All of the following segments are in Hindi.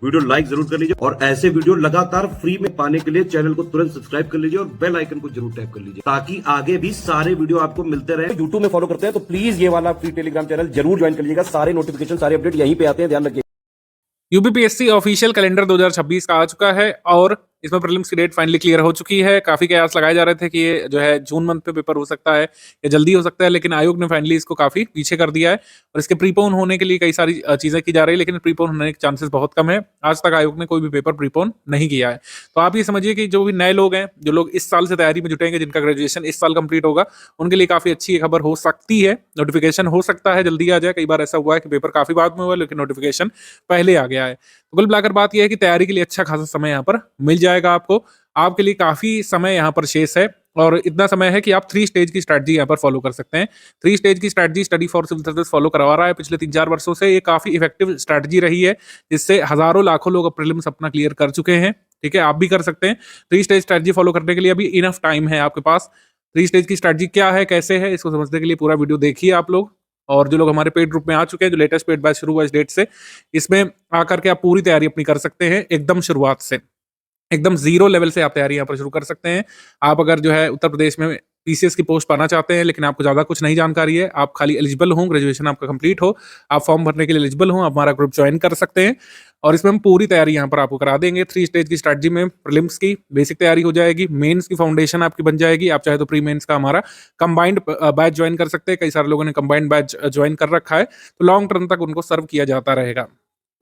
वीडियो लाइक जरूर कर लीजिए और ऐसे वीडियो लगातार फ्री में पाने के लिए चैनल को तुरंत सब्सक्राइब कर लीजिए और बेल आइकन को जरूर टैप कर लीजिए ताकि आगे भी सारे वीडियो आपको मिलते रहे। यूट्यूब में फॉलो करते हैं तो प्लीज ये वाला फ्री टेलीग्राम चैनल जरूर ज्वाइन कर लीजिएगा। सारे नोटिफिकेशन सारे अपडेट यहीं पे आते हैं, ध्यान रखिए। यूपीपीएससी ऑफिशियल कैलेंडर 2026 का आ चुका है और इसमें प्रीलिम्स की डेट फाइनली क्लियर हो चुकी है। काफी कयास लगाए जा रहे थे कि ये जो है जून मंथ पे पेपर हो सकता है या जल्दी हो सकता है, लेकिन आयोग ने फाइनली इसको काफी पीछे कर दिया है और इसके प्रीपोन होने के लिए कई सारी चीजें की जा रही है, लेकिन प्रीपोन होने के चांसेस बहुत कम है। आज तक आयोग ने कोई भी पेपर प्रीपोन नहीं किया है। तो आप ये समझिए कि जो भी नए लोग हैं, जो लोग इस साल से तैयारी में जुटेंगे, जिनका ग्रेजुएशन इस साल कंप्लीट होगा, उनके लिए काफी अच्छी खबर हो सकती है। नोटिफिकेशन हो सकता है जल्दी आ जाए। कई बार ऐसा हुआ है कि पेपर काफी बाद में हुआ लेकिन नोटिफिकेशन पहले आ गया है। तो कुल मिलाकर बात यह है कि तैयारी के लिए अच्छा खासा समय यहाँ पर मिल जाएगा आपको। आपके लिए काफी समय यहाँ पर शेष है और इतना समय है कि आप 3 स्टेज की स्ट्रैटेजी यहाँ पर फॉलो कर सकते हैं। 3 स्टेज की strategy study for civil service follow करवा रहा है पिछले 3-4 वर्षों से। ये काफी इफेक्टिव स्ट्रैटेजी रही है, जिससे हजारों लाखों लोग प्रीलिम्स अपना क्लियर कर चुके हैं। ठीक है, आप भी कर सकते हैं। 3 स्टेज स्ट्रैटेजी फॉलो करने के लिए अभी इनफ टाइम है आपके पास। 3 स्टेज की स्ट्रैटेजी क्या है, कैसे है, इसको समझने के लिए पूरा वीडियो देखिए आप लोग। और जो लोग हमारे पेड ग्रुप में आ चुके हैं, जो लेटेस्ट पेड बैच शुरू हुआ इस डेट से, इसमें आकर के आप पूरी तैयारी अपनी कर सकते हैं एकदम शुरुआत से। एकदम जीरो लेवल से आप तैयारी यहाँ पर शुरू कर सकते हैं। आप अगर जो है उत्तर प्रदेश में पीसीएस की पोस्ट पाना चाहते हैं लेकिन आपको ज्यादा कुछ नहीं जानकारी है, आप खाली एलिजिबल हो, ग्रेजुएशन आपका कंप्लीट हो, आप फॉर्म भरने के लिए एलिजिबल हो, आप हमारा ग्रुप ज्वाइन कर सकते हैं और इसमें हम पूरी तैयारी यहाँ पर आपको करा देंगे। 3 स्टेज की स्ट्रैटेजी में प्रीलिम्स की बेसिक तैयारी हो जाएगी, मेंस की फाउंडेशन आपकी बन जाएगी। आप चाहे तो प्री मेंस का हमारा कंबाइंड बैच ज्वाइन कर सकते हैं। कई सारे लोगों ने कंबाइंड बैच ज्वाइन कर रखा है, तो लॉन्ग टर्म तक उनको सर्व किया जाता रहेगा।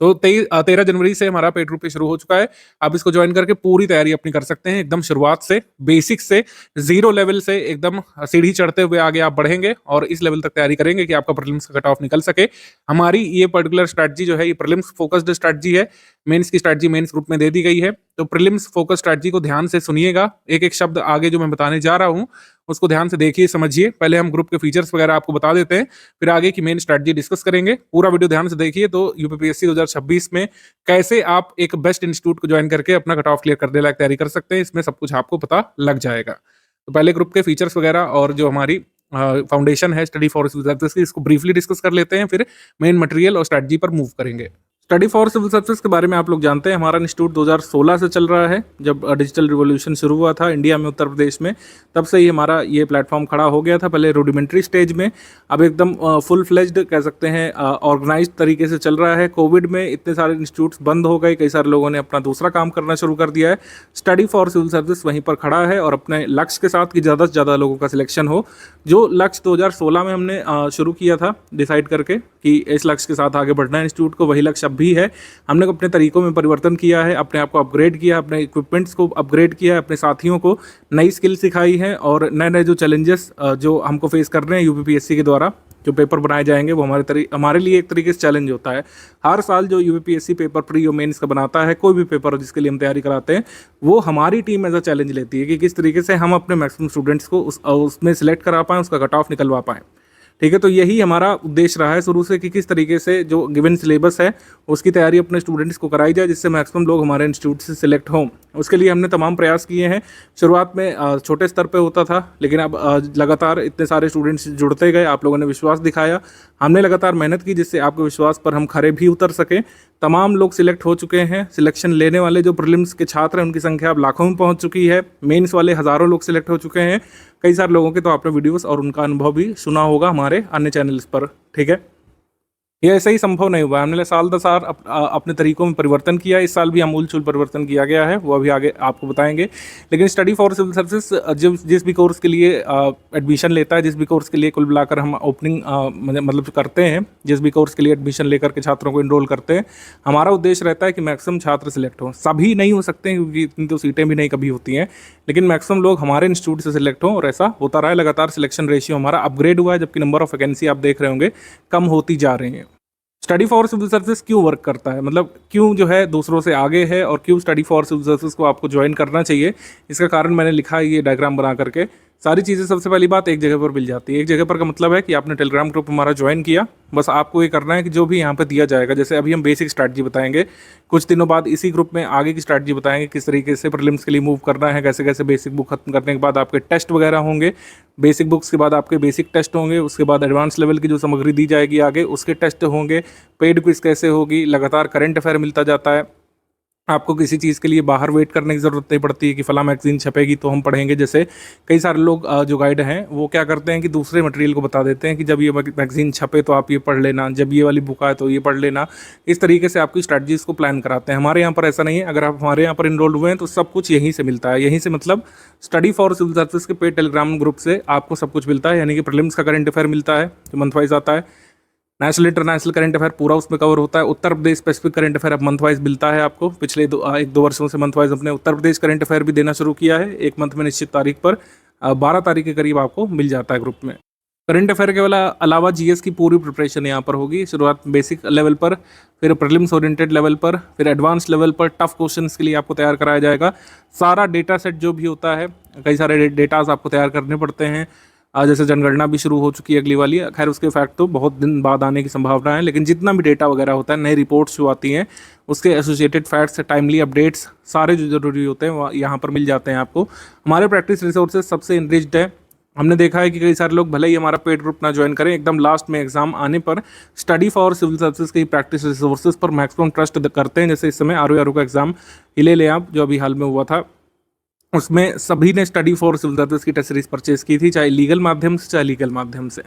तो 13 जनवरी से हमारा पेड ग्रुप शुरू हो चुका है। आप इसको ज्वाइन करके पूरी तैयारी अपनी कर सकते हैं एकदम शुरुआत से, बेसिक से, जीरो लेवल से एकदम सीढ़ी चढ़ते हुए आगे आप बढ़ेंगे और इस लेवल तक तैयारी करेंगे कि आपका प्रीलिम्स का कट ऑफ निकल सके। हमारी ये पर्टिकुलर स्ट्रैटेजी जो है ये प्रीलिम्स फोकस्ड स्ट्रैटेजी है। मेंस की स्ट्रैटेजी मेंस ग्रुप में दे दी गई है, तो प्रीलिम्स फोकस स्ट्रैटेजी को ध्यान से सुनिएगा। एक एक शब्द आगे जो मैं बताने जा रहा हूँ उसको ध्यान से देखिए, समझिए। पहले हम ग्रुप के फीचर्स वगैरह आपको बता देते हैं, फिर आगे की मेन स्ट्रैटेजी डिस्कस करेंगे। पूरा वीडियो ध्यान से देखिए तो यूपीपीएससी 2026 में कैसे आप एक बेस्ट इंस्टीट्यूट को ज्वाइन करके अपना कट ऑफ क्लियर करने लायक तैयारी कर सकते हैं, इसमें सब कुछ आपको पता लग जाएगा। तो पहले ग्रुप के फीचर्स वगैरह और जो हमारी फाउंडेशन है स्टडी फॉर सिविल सर्विस की, इसको ब्रीफली डिस्कस कर लेते हैं, फिर मेन मटेरियल और स्ट्रैटेजी पर मूव करेंगे। स्टडी फॉर सिविल सर्विस के बारे में आप लोग जानते हैं, हमारा इंस्टीट्यूट 2016 से चल रहा है। जब डिजिटल रिवॉल्यूशन शुरू हुआ था इंडिया में, उत्तर प्रदेश में, तब से ही हमारा ये प्लेटफॉर्म खड़ा हो गया था। पहले रूडिमेंट्री स्टेज में, अब एकदम फुल फ्लेज्ड कह सकते हैं ऑर्गेनाइज्ड तरीके से चल रहा है। कोविड में इतने सारे इंस्टीट्यूट्स बंद हो गए, कई सारे लोगों ने अपना दूसरा काम करना शुरू कर दिया है। स्टडी फॉर सिविल सर्विस वहीं पर खड़ा है और अपने लक्ष्य के साथ कि ज़्यादा से ज़्यादा लोगों का सिलेक्शन हो। जो लक्ष्य 2016 में हमने शुरू किया था डिसाइड करके कि इस लक्ष्य के साथ आगे बढ़ना है इंस्टीट्यूट को, वही लक्ष्य अब भी है। हमने अपने तरीकों में परिवर्तन किया है, अपने आप को अपग्रेड किया, अपने इक्विपमेंट्स को अपग्रेड किया है, अपने साथियों को नई स्किल सिखाई है और नए नए जो चैलेंजेस जो हमको फेस कर रहे हैं यूपीपीएससी के द्वारा जो पेपर बनाए जाएंगे, वो हमारे लिए एक तरीके से चैलेंज होता है। हर साल जो यूपीपीएससी पेपर प्री और मेंस का बनाता है, कोई भी पेपर जिसके लिए हम तैयारी कराते हैं, वो हमारी टीम एज अ चैलेंज लेती है कि किस तरीके से हम अपने मैक्सिमम स्टूडेंट्स को उसमें सिलेक्ट करा पाएँ, उसका कट ऑफ निकलवा पाएँ। ठीक है, तो यही हमारा उद्देश्य रहा है शुरू से कि किस तरीके से जो गिवन सिलेबस है उसकी तैयारी अपने स्टूडेंट्स को कराई जाए, जिससे मैक्सिमम लोग हमारे इंस्टीट्यूट से सिलेक्ट हों। उसके लिए हमने तमाम प्रयास किए हैं। शुरुआत में छोटे स्तर पे होता था, लेकिन अब लगातार इतने सारे स्टूडेंट्स जुड़ते गए, आप लोगों ने विश्वास दिखाया, हमने लगातार मेहनत की, जिससे आपके विश्वास पर हम खरे भी उतर सके। तमाम लोग सिलेक्ट हो चुके हैं। सिलेक्शन लेने वाले जो प्रीलिम्स के छात्र हैं उनकी संख्या अब लाखों में पहुंच चुकी है। मेंस वाले हज़ारों लोग सिलेक्ट हो चुके हैं। कई सारे लोगों के तो आपने वीडियोस और उनका अनुभव भी सुना होगा हमारे अन्य चैनल्स पर। ठीक है, ये ऐसा ही संभव नहीं हुआ। हमने साल दर साल अपने तरीकों में परिवर्तन किया। इस साल भी आमूलचूल परिवर्तन किया गया है, वो अभी आगे आपको बताएंगे। लेकिन स्टडी फॉर सिविल सर्विस जिस भी कोर्स के लिए एडमिशन लेता है, जिस भी कोर्स के लिए कुल मिलाकर हम ओपनिंग मतलब करते हैं, जिस भी कोर्स के लिए एडमिशन लेकर के छात्रों को इनरोल करते हैं, हमारा उद्देश्य रहता है कि मैक्सिमम छात्र सिलेक्ट हों। सभी नहीं हो सकते हैं क्योंकि इतनी तो सीटें भी नहीं कभी होती हैं, लेकिन मैक्सिमम लोग हमारे इंस्टीट्यूट से सिलेक्ट हों और ऐसा होता रहा है। लगातार सिलेक्शन रेशियो हमारा अपग्रेड हुआ है, जबकि नंबर ऑफ वैकेंसी आप देख रहे होंगे कम होती जा रही हैं। स्टडी फॉर सिविल सर्विस क्यों वर्क करता है, मतलब क्यों जो है दूसरों से आगे है और क्यों स्टडी फॉर सिविल सर्विस को आपको ज्वाइन करना चाहिए, इसका कारण मैंने लिखा है ये डायग्राम बना करके। सारी चीज़ें सबसे पहली बात एक जगह पर मिल जाती है। एक जगह पर का मतलब है कि आपने टेलीग्राम ग्रुप हमारा ज्वाइन किया, बस आपको ये करना है कि जो भी यहाँ पे दिया जाएगा, जैसे अभी हम बेसिक स्ट्रैटेजी बताएंगे, कुछ दिनों बाद इसी ग्रुप में आगे की स्ट्रैटेजी बताएंगे, किस तरीके से प्रीलिम्स के लिए मूव करना है, कैसे कैसे बेसिक बुक खत्म करने के बाद आपके टेस्ट वगैरह होंगे, बेसिक बुक्स के बाद आपके बेसिक टेस्ट होंगे, उसके बाद एडवांस लेवल की जो सामग्री दी जाएगी आगे उसके टेस्ट होंगे, पेड क्विज कैसे होगी, लगातार करंट अफेयर मिलता जाता है, आपको किसी चीज़ के लिए बाहर वेट करने की ज़रूरत नहीं पड़ती है कि फ़लाँ मैगज़ीन छपेगी तो हम पढ़ेंगे। जैसे कई सारे लोग जो गाइड हैं वो क्या करते हैं कि दूसरे मटेरियल को बता देते हैं कि जब ये मैगज़ीन छपे तो आप ये पढ़ लेना, जब ये वाली बुक आए तो ये पढ़ लेना। इस तरीके से आपकी स्ट्रैटेजीज़ को प्लान कराते हैं। हमारे यहाँ पर ऐसा नहीं है। अगर आप हमारे यहाँ पर इनरोल्ड हुए हैं तो सब कुछ यहीं से मिलता है। यहीं से मतलब स्टडी फॉर सिविल सर्विस के पेड टेलीग्राम ग्रुप से आपको सब कुछ मिलता है। यानी कि प्रीलिम्स का करंट अफेयर मिलता है जो मंथ वाइज आता है, नेशनल इंटरनेशनल करंट अफेयर पूरा उसमें कवर होता है, Uttar Pradesh specific current affair अब मंथ वाइज मिलता है आपको। पिछले 1-2 वर्षों से मंथ वाइज अपने उत्तर प्रदेश करंट अफेयर भी देना शुरू किया है। एक मंथ में निश्चित तारीख पर 12 तारीख के करीब आपको मिल जाता है ग्रुप में। करंट अफेयर के अलावा जीएस की पूरी प्रिपरेशन यहाँ पर होगी। शुरुआत बेसिक लेवल पर, फिर प्रीलिम्स ओरिएंटेड लेवल पर, फिर एडवांस लेवल पर टफ क्वेश्चंस के लिए आपको तैयार कराया जाएगा। सारा डेटा सेट जो भी होता है, कई सारे डेटाज आपको तैयार करने पड़ते हैं। जैसे जनगणना भी शुरू हो चुकी है अगली वाली, खैर उसके फैक्ट तो बहुत दिन बाद आने की संभावना है, लेकिन जितना भी डेटा वगैरह होता है, नई रिपोर्ट्स जो आती हैं उसके एसोसिएटेड फैक्ट्स, टाइमली अपडेट्स सारे जो जरूरी होते हैं वो यहाँ पर मिल जाते हैं आपको। हमारे प्रैक्टिस रिसोर्सेज सबसे इनरिच्ड है। हमने देखा है कि कई सारे लोग भले ही हमारा पेड ग्रुप ना ज्वाइन करें, एकदम लास्ट में एग्जाम आने पर स्टडी फॉर सिविल सर्विसेज की प्रैक्टिस रिसोर्सेज पर मैक्सिमम ट्रस्ट करते हैं। जैसे इस समय आर का एग्जाम ही ले लें आप, जो अभी हाल में हुआ था, उसमें सभी ने स्टडी फॉर सिविल सर्विस की टेस्ट सीरीज परचेज की थी, चाहे लीगल माध्यम से चाहे लीगल माध्यम से।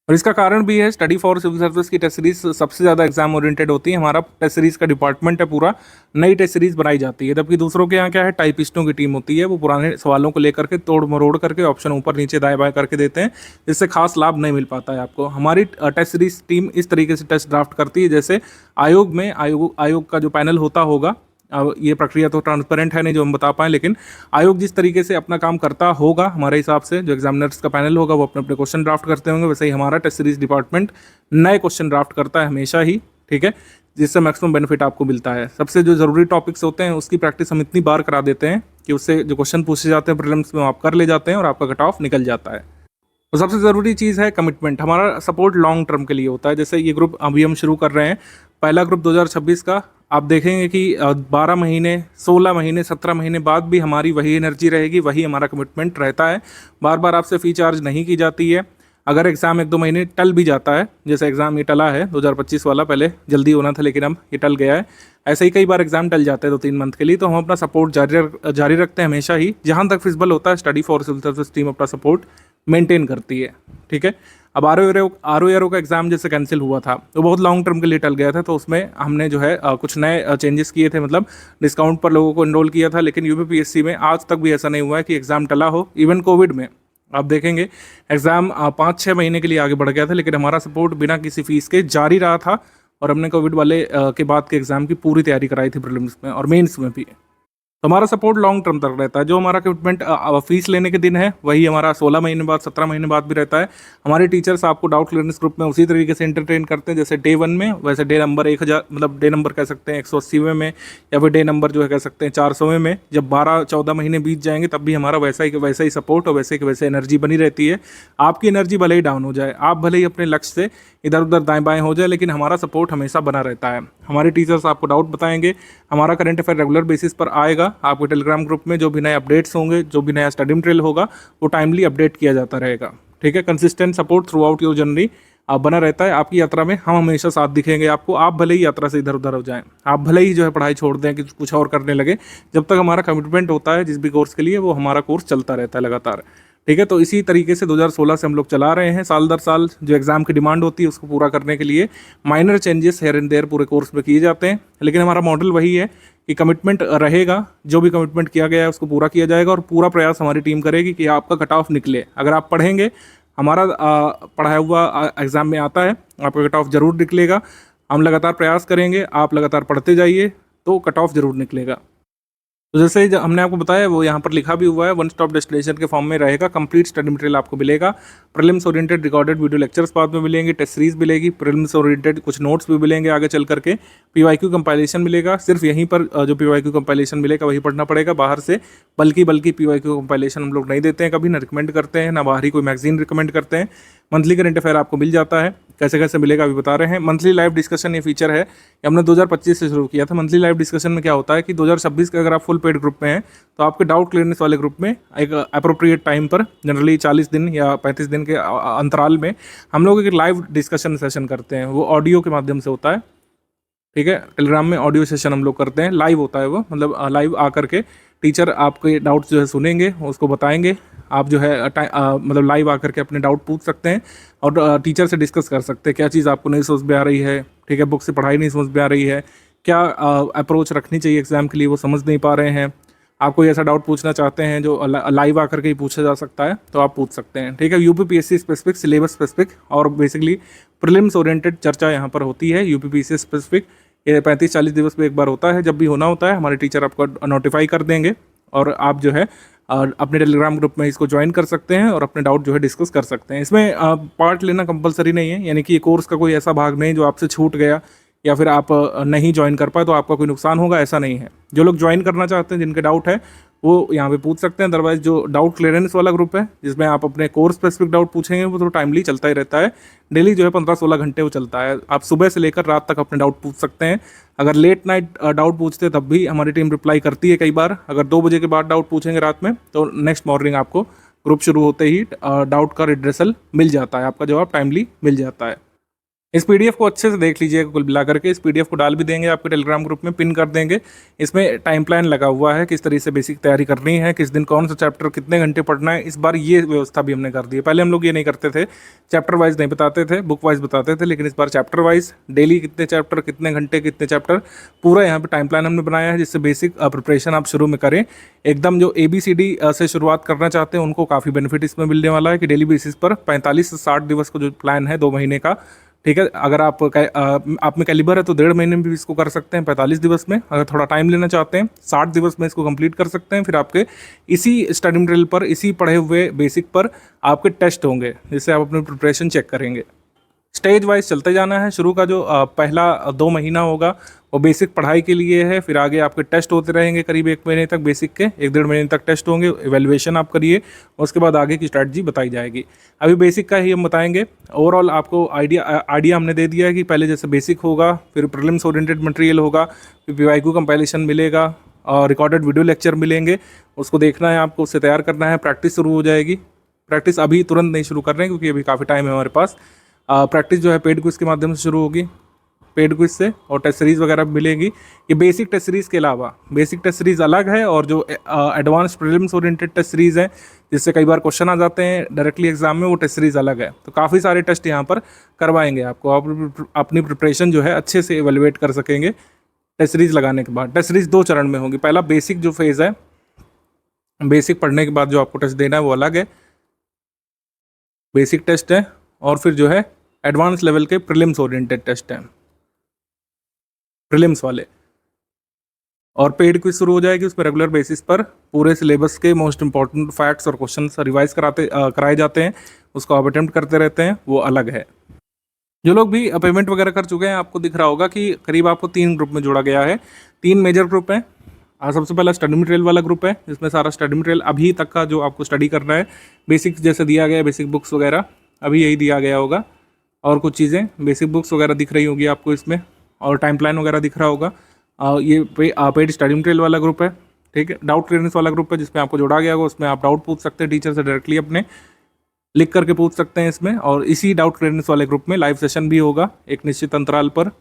और इसका कारण भी है, स्टडी फॉर सिविल सर्विस की टेस्ट सीरीज सबसे ज़्यादा एग्जाम ओरिएंटेड होती है। हमारा टेस्ट सीरीज का डिपार्टमेंट है पूरा, नई टेस्ट सीरीज बनाई जाती है। जबकि दूसरों के यहाँ क्या है, टाइपिस्टों की टीम होती है, वो पुराने सवालों को लेकर के तोड़ मरोड़ करके ऑप्शन ऊपर नीचे दाएं बाएं करके देते हैं, जिससे खास लाभ नहीं मिल पाता है आपको। हमारी टेस्ट सीरीज टीम इस तरीके से टेस्ट ड्राफ्ट करती है जैसे आयोग का जो पैनल होता होगा। अब ये प्रक्रिया तो ट्रांसपेरेंट है नहीं जो हम बता पाएँ, लेकिन आयोग जिस तरीके से अपना काम करता होगा हमारे हिसाब से, जो एग्जामिनर्स का पैनल होगा वो अपने अपने क्वेश्चन ड्राफ्ट करते होंगे, वैसे ही हमारा टेस्ट सीरीज डिपार्टमेंट नए क्वेश्चन ड्राफ्ट करता है हमेशा ही, ठीक है, जिससे मैक्सिमम बेनिफिट आपको मिलता है। सबसे जो ज़रूरी टॉपिक्स होते हैं उसकी प्रैक्टिस हम इतनी बार करा देते हैं कि उससे जो क्वेश्चन पूछे जाते हैं प्रीलिम्स में आप कर ले जाते हैं और आपका कट ऑफ निकल जाता है। तो सबसे ज़रूरी चीज़ है कमिटमेंट। हमारा सपोर्ट लॉन्ग टर्म के लिए होता है। जैसे ये ग्रुप अभी हम शुरू कर रहे हैं, पहला ग्रुप 2026 का, आप देखेंगे कि 12 महीने, 16 महीने, 17 महीने बाद भी हमारी वही एनर्जी रहेगी, वही हमारा कमिटमेंट रहता है। बार बार आपसे फ़ी चार्ज नहीं की जाती है। अगर एग्ज़ाम 1-2 महीने टल भी जाता है, जैसे एग्ज़ाम ये टला है 2025 वाला, पहले जल्दी होना था लेकिन अब ये टल गया है, ऐसे ही कई बार एग्ज़ाम टल जाते हैं 2-3 मंथ के लिए, तो हम अपना सपोर्ट जारी रखते हैं हमेशा ही। जहाँ तक फिजिबल होता है study for civil service team अपना सपोर्ट मेंटेन करती है, ठीक है। अब आर ओ का एग्ज़ाम जैसे कैंसिल हुआ था तो बहुत लॉन्ग टर्म के लिए टल गया था, तो उसमें हमने जो है कुछ नए चेंजेस किए थे, मतलब डिस्काउंट पर लोगों को इनरोल किया था। लेकिन यूपीपीएससी में आज तक भी ऐसा नहीं हुआ है कि एग्ज़ाम टला हो। इवन कोविड में आप देखेंगे एग्ज़ाम 5-6 महीने के लिए आगे बढ़ गया था, लेकिन हमारा सपोर्ट बिना किसी फीस के जारी रहा था और हमने कोविड वाले के बाद के एग्ज़ाम की पूरी तैयारी कराई थी, प्रीलिम्स में और मेंस में भी। तो हमारा सपोर्ट लॉन्ग टर्म तक रहता है। जो हमारा कमिटमेंट फीस लेने के दिन है वही हमारा 16 महीने बाद, 17 महीने बाद भी रहता है। हमारे टीचर्स आपको डाउट क्लियरेंस ग्रुप में उसी तरीके से एंटरटेन करते हैं जैसे डे 1 में, वैसे डे नंबर 1000, मतलब डे नंबर कह सकते हैं 180वें में, या फिर डे नंबर जो है कह सकते हैं 400वें में। जब 12-14 महीने बीत जाएंगे तब भी हमारा वैसा ही सपोर्ट और वैसे की वैसे एनर्जी बनी रहती है। आपकी एनर्जी भले ही डाउन हो जाए, आप भले ही अपने लक्ष्य से इधर उधर दाएं बाएं हो जाए, लेकिन हमारा सपोर्ट हमेशा बना रहता है। हमारे टीचर्स आपको डाउट बताएंगे, हमारा करंट अफेयर रेगुलर बेसिस पर आएगा आपके टेलीग्राम ग्रुप में। जो भी नए अपडेट्स होंगे, जो भी नया स्टडी मटेरियल होगा, वो टाइमली अपडेट किया जाता रहेगा, ठीक है। Consistent support through out your journey बना रहता है। आपकी यात्रा में हम हमेशा साथ दिखेंगे आपको। आप भले ही यात्रा से इधर उधर हो जाएं, आप भले ही जो है पढ़ाई छोड़ दें कि कुछ और करने लगे, जब तक हमारा कमिटमेंट होता है जिस भी कोर्स के लिए, वो हमारा कोर्स चलता रहता है लगातार, ठीक है। तो इसी तरीके से 2016 से हम लोग चला रहे हैं। साल दर साल जो एग्ज़ाम की डिमांड होती है उसको पूरा करने के लिए minor changes here and there पूरे कोर्स में किए जाते हैं, लेकिन हमारा मॉडल वही है कि कमिटमेंट रहेगा। जो भी कमिटमेंट किया गया है उसको पूरा किया जाएगा और पूरा प्रयास हमारी टीम करेगी कि आपका कट ऑफ निकले। अगर आप पढ़ेंगे, हमारा पढ़ाया हुआ एग्ज़ाम में आता है, आपका कट ऑफ जरूर निकलेगा। हम लगातार प्रयास करेंगे, आप लगातार पढ़ते जाइए तो कट ऑफ जरूर निकलेगा। तो जैसे हमने आपको बताया वो यहाँ पर लिखा भी हुआ है, वन स्टॉप डेस्टिनेशन के फॉर्म में रहेगा। कंप्लीट स्टडी मटेरियल आपको मिलेगा। Prelims oriented recorded video lectures बाद में मिलेंगे, टेस्ट सीरीज मिलेगी, प्रीलिम्स ओरिएंटेड कुछ नोट्स भी मिलेंगे आगे चल करके, पीवाईक्यू कंपाइलेशन मिलेगा। सिर्फ यहीं पर जो पीवाईक्यू कंपाइलेशन मिलेगा वही पढ़ना पड़ेगा बाहर से, बल्कि पीवाईक्यू कंपाइलेशन हम लोग नहीं देते हैं कभी, ना रिकमेंड करते हैं, ना बाहरी कोई मैगजीन रिकमेंड करते हैं। मंथली करंट अफेयर आपको मिल जाता है। कैसे कैसे मिलेगा अभी बता रहे हैं। मंथली लाइव डिस्कशन ये फीचर है, ये हमने 2025 से शुरू किया था। मंथली लाइव डिस्कशन में क्या होता है कि 2026 के अगर आप फुल पेड ग्रुप में हैं तो आपके डाउट क्लियरेंस वाले ग्रुप में एक अप्रोप्रिएट टाइम पर, जनरली 40 दिन या 35 दिन के अंतराल में, हम लोग एक लाइव डिस्कशन सेशन करते हैं। वो ऑडियो के माध्यम से होता है। ठीक है। टेलीग्राम में ऑडियो सेशन हम लोग करते हैं, लाइव होता है वो, मतलब लाइव आकर के टीचर आपके डाउट्स जो है सुनेंगे, उसको बताएंगे। आप जो है मतलब लाइव आकर के अपने डाउट पूछ सकते हैं और टीचर से डिस्कस कर सकते हैं क्या चीज़ आपको नहीं समझ में आ रही है, ठीक है, बुक से पढ़ाई नहीं समझ में आ रही है, क्या अप्रोच रखनी चाहिए एग्जाम के लिए, वो समझ नहीं पा रहे हैं, आप कोई ऐसा डाउट पूछना चाहते हैं जो लाइव आकर के ही पूछा जा सकता है, तो आप पूछ सकते हैं। ठीक है, यूपीपीएससी स्पेसिफिक, सिलेबस स्पेसिफिक और बेसिकली प्रीलिम्स ओरिएंटेड चर्चा यहाँ पर होती है। यूपीपीएससी स्पेसिफिक ये 35-40 दिवस में एक बार होता है, जब भी होना होता है हमारे टीचर आपको नोटिफाई कर देंगे और आप जो है अपने टेलीग्राम ग्रुप में इसको ज्वाइन कर सकते हैं और अपने डाउट जो है डिस्कस कर सकते हैं। इसमें पार्ट लेना कंपलसरी नहीं है, यानी कि ये कोर्स का कोई ऐसा भाग नहीं जो आपसे छूट गया या फिर आप नहीं ज्वाइन कर पाए तो आपका कोई नुकसान होगा, ऐसा नहीं है। जो लोग ज्वाइन करना चाहते हैं, जिनके डाउट है, वो यहाँ पे पूछ सकते हैं। अदरवाइज जो डाउट क्लियरेंस वाला ग्रुप है, जिसमें आप अपने कोर्स स्पेसिफिक डाउट पूछेंगे, वो तो टाइमली चलता ही रहता है। डेली जो है 15-16 घंटे वो चलता है। आप सुबह से लेकर रात तक अपने डाउट पूछ सकते हैं। अगर लेट नाइट डाउट पूछते हैं तब भी हमारी टीम रिप्लाई करती है कई बार। अगर 2 बजे के बाद डाउट पूछेंगे रात में, तो नेक्स्ट मॉर्निंग आपको ग्रुप शुरू होते ही डाउट का रिड्रेसल मिल जाता है, आपका जवाब टाइमली मिल जाता है। इस पीडीएफ को अच्छे से देख लीजिएगा कुल मिला करके। इस पीडीएफ को डाल भी देंगे आपके टेलीग्राम ग्रुप में, पिन कर देंगे। इसमें टाइम प्लान लगा हुआ है, किस तरीके से बेसिक तैयारी करनी है, किस दिन कौन सा चैप्टर कितने घंटे पढ़ना है। इस बार ये व्यवस्था भी हमने कर दी है। पहले हम लोग ये नहीं करते थे, चैप्टर वाइज नहीं बताते थे, बुक वाइज बताते थे, लेकिन इस बार चैप्टर वाइज डेली कितने चैप्टर, कितने घंटे, कितने चैप्टर, पूरा यहाँ पर टाइम प्लान हमने बनाया है, जिससे बेसिक प्रिपरेशन आप शुरू में करें। एकदम जो ABCD से शुरुआत करना चाहते हैं उनको काफ़ी बेनिफिट इसमें मिलने वाला है कि डेली बेसिस पर 45 से 60 दिवस का जो प्लान है 2 महीने का, ठीक है। अगर आप में कैलिबर है तो 1.5 महीने में भी इसको कर सकते हैं, 45 दिवस में। अगर थोड़ा टाइम लेना चाहते हैं 60 दिवस में इसको कंप्लीट कर सकते हैं। फिर आपके इसी स्टडी मटेरियल पर, इसी पढ़े हुए बेसिक पर आपके टेस्ट होंगे, जिससे आप अपनी प्रिपरेशन चेक करेंगे। स्टेज वाइज चलते जाना है। शुरू का जो पहला 2 महीना होगा वो बेसिक पढ़ाई के लिए है। फिर आगे आपके टेस्ट होते रहेंगे करीब 1 महीने तक, बेसिक के 1-1.5 महीने तक टेस्ट होंगे, इवैल्यूएशन आप करिए, उसके बाद आगे की स्ट्रैटेजी बताई जाएगी। अभी बेसिक का ही हम बताएंगे। ओवरऑल आपको आइडिया हमने दे दिया है कि पहले जैसे बेसिक होगा, फिर प्रीलिम्स ओरिएंटेड मटेरियल होगा, फिर PYQ कंपाइलेशन मिलेगा और रिकॉर्डेड वीडियो लेक्चर मिलेंगे, उसको देखना है आपको, उससे तैयार करना है। प्रैक्टिस शुरू हो जाएगी। प्रैक्टिस अभी तुरंत नहीं शुरू कर रहे हैं क्योंकि अभी काफ़ी टाइम है हमारे पास। प्रैक्टिस जो है पेड क्विज के माध्यम से शुरू होगी, पेड क्विज से, और टेस्ट सीरीज़ वगैरह मिलेगी। ये बेसिक टेस्ट सीरीज़ के अलावा बेसिक टेस्ट सीरीज़ अलग है, और जो advance prelims oriented test series है, जिससे कई बार क्वेश्चन आ जाते हैं डायरेक्टली एग्जाम में, वो टेस्ट सीरीज़ अलग है। तो काफ़ी सारे टेस्ट यहाँ पर करवाएंगे आपको। आप अपनी प्रिपरेशन जो है अच्छे से एवेलुएट कर सकेंगे टेस्ट सीरीज़ लगाने के बाद। टेस्ट सीरीज़ 2 चरण में होगी। पहला बेसिक जो फेज़ है, बेसिक पढ़ने के बाद जो आपको टेस्ट देना है वो अलग है, बेसिक टेस्ट है, और फिर जो है एडवांस लेवल के प्रीलिम्स ओरिएंटेड टेस्ट हैं, प्रीलिम्स वाले। और पेड क्विज शुरू हो जाएगी, उसमें रेगुलर बेसिस पर पूरे सिलेबस के मोस्ट इंपॉर्टेंट फैक्ट्स और क्वेश्चंस रिवाइज कराए जाते हैं, उसको आप अटेम्प्ट करते रहते हैं, वो अलग है। जो लोग भी पेमेंट वगैरह कर चुके हैं, आपको दिख रहा होगा कि करीब आपको 3 ग्रुप में जोड़ा गया है। 3 मेजर ग्रुप हैं। सबसे पहला स्टडी मटेरियल वाला ग्रुप है, जिसमें सारा स्टडी मटेरियल अभी तक का जो आपको स्टडी करना है, बेसिक जैसे दिया गया है, बेसिक बुक्स वगैरह अभी यही दिया गया होगा, और कुछ चीज़ें बेसिक बुक्स वगैरह दिख रही होगी आपको इसमें, और टाइम प्लान वगैरह दिख रहा होगा। ये पेड स्टडी मटेरियल वाला ग्रुप है, ठीक है। डाउट क्लियरेंस वाला ग्रुप है, जिसमें आपको जोड़ा गया होगा, उसमें आप डाउट पूछ सकते हैं टीचर से डायरेक्टली, अपने लिख करके पूछ सकते हैं इसमें। और इसी डाउट क्लियरेंस वाले ग्रुप में लाइव सेशन भी होगा एक निश्चित अंतराल पर।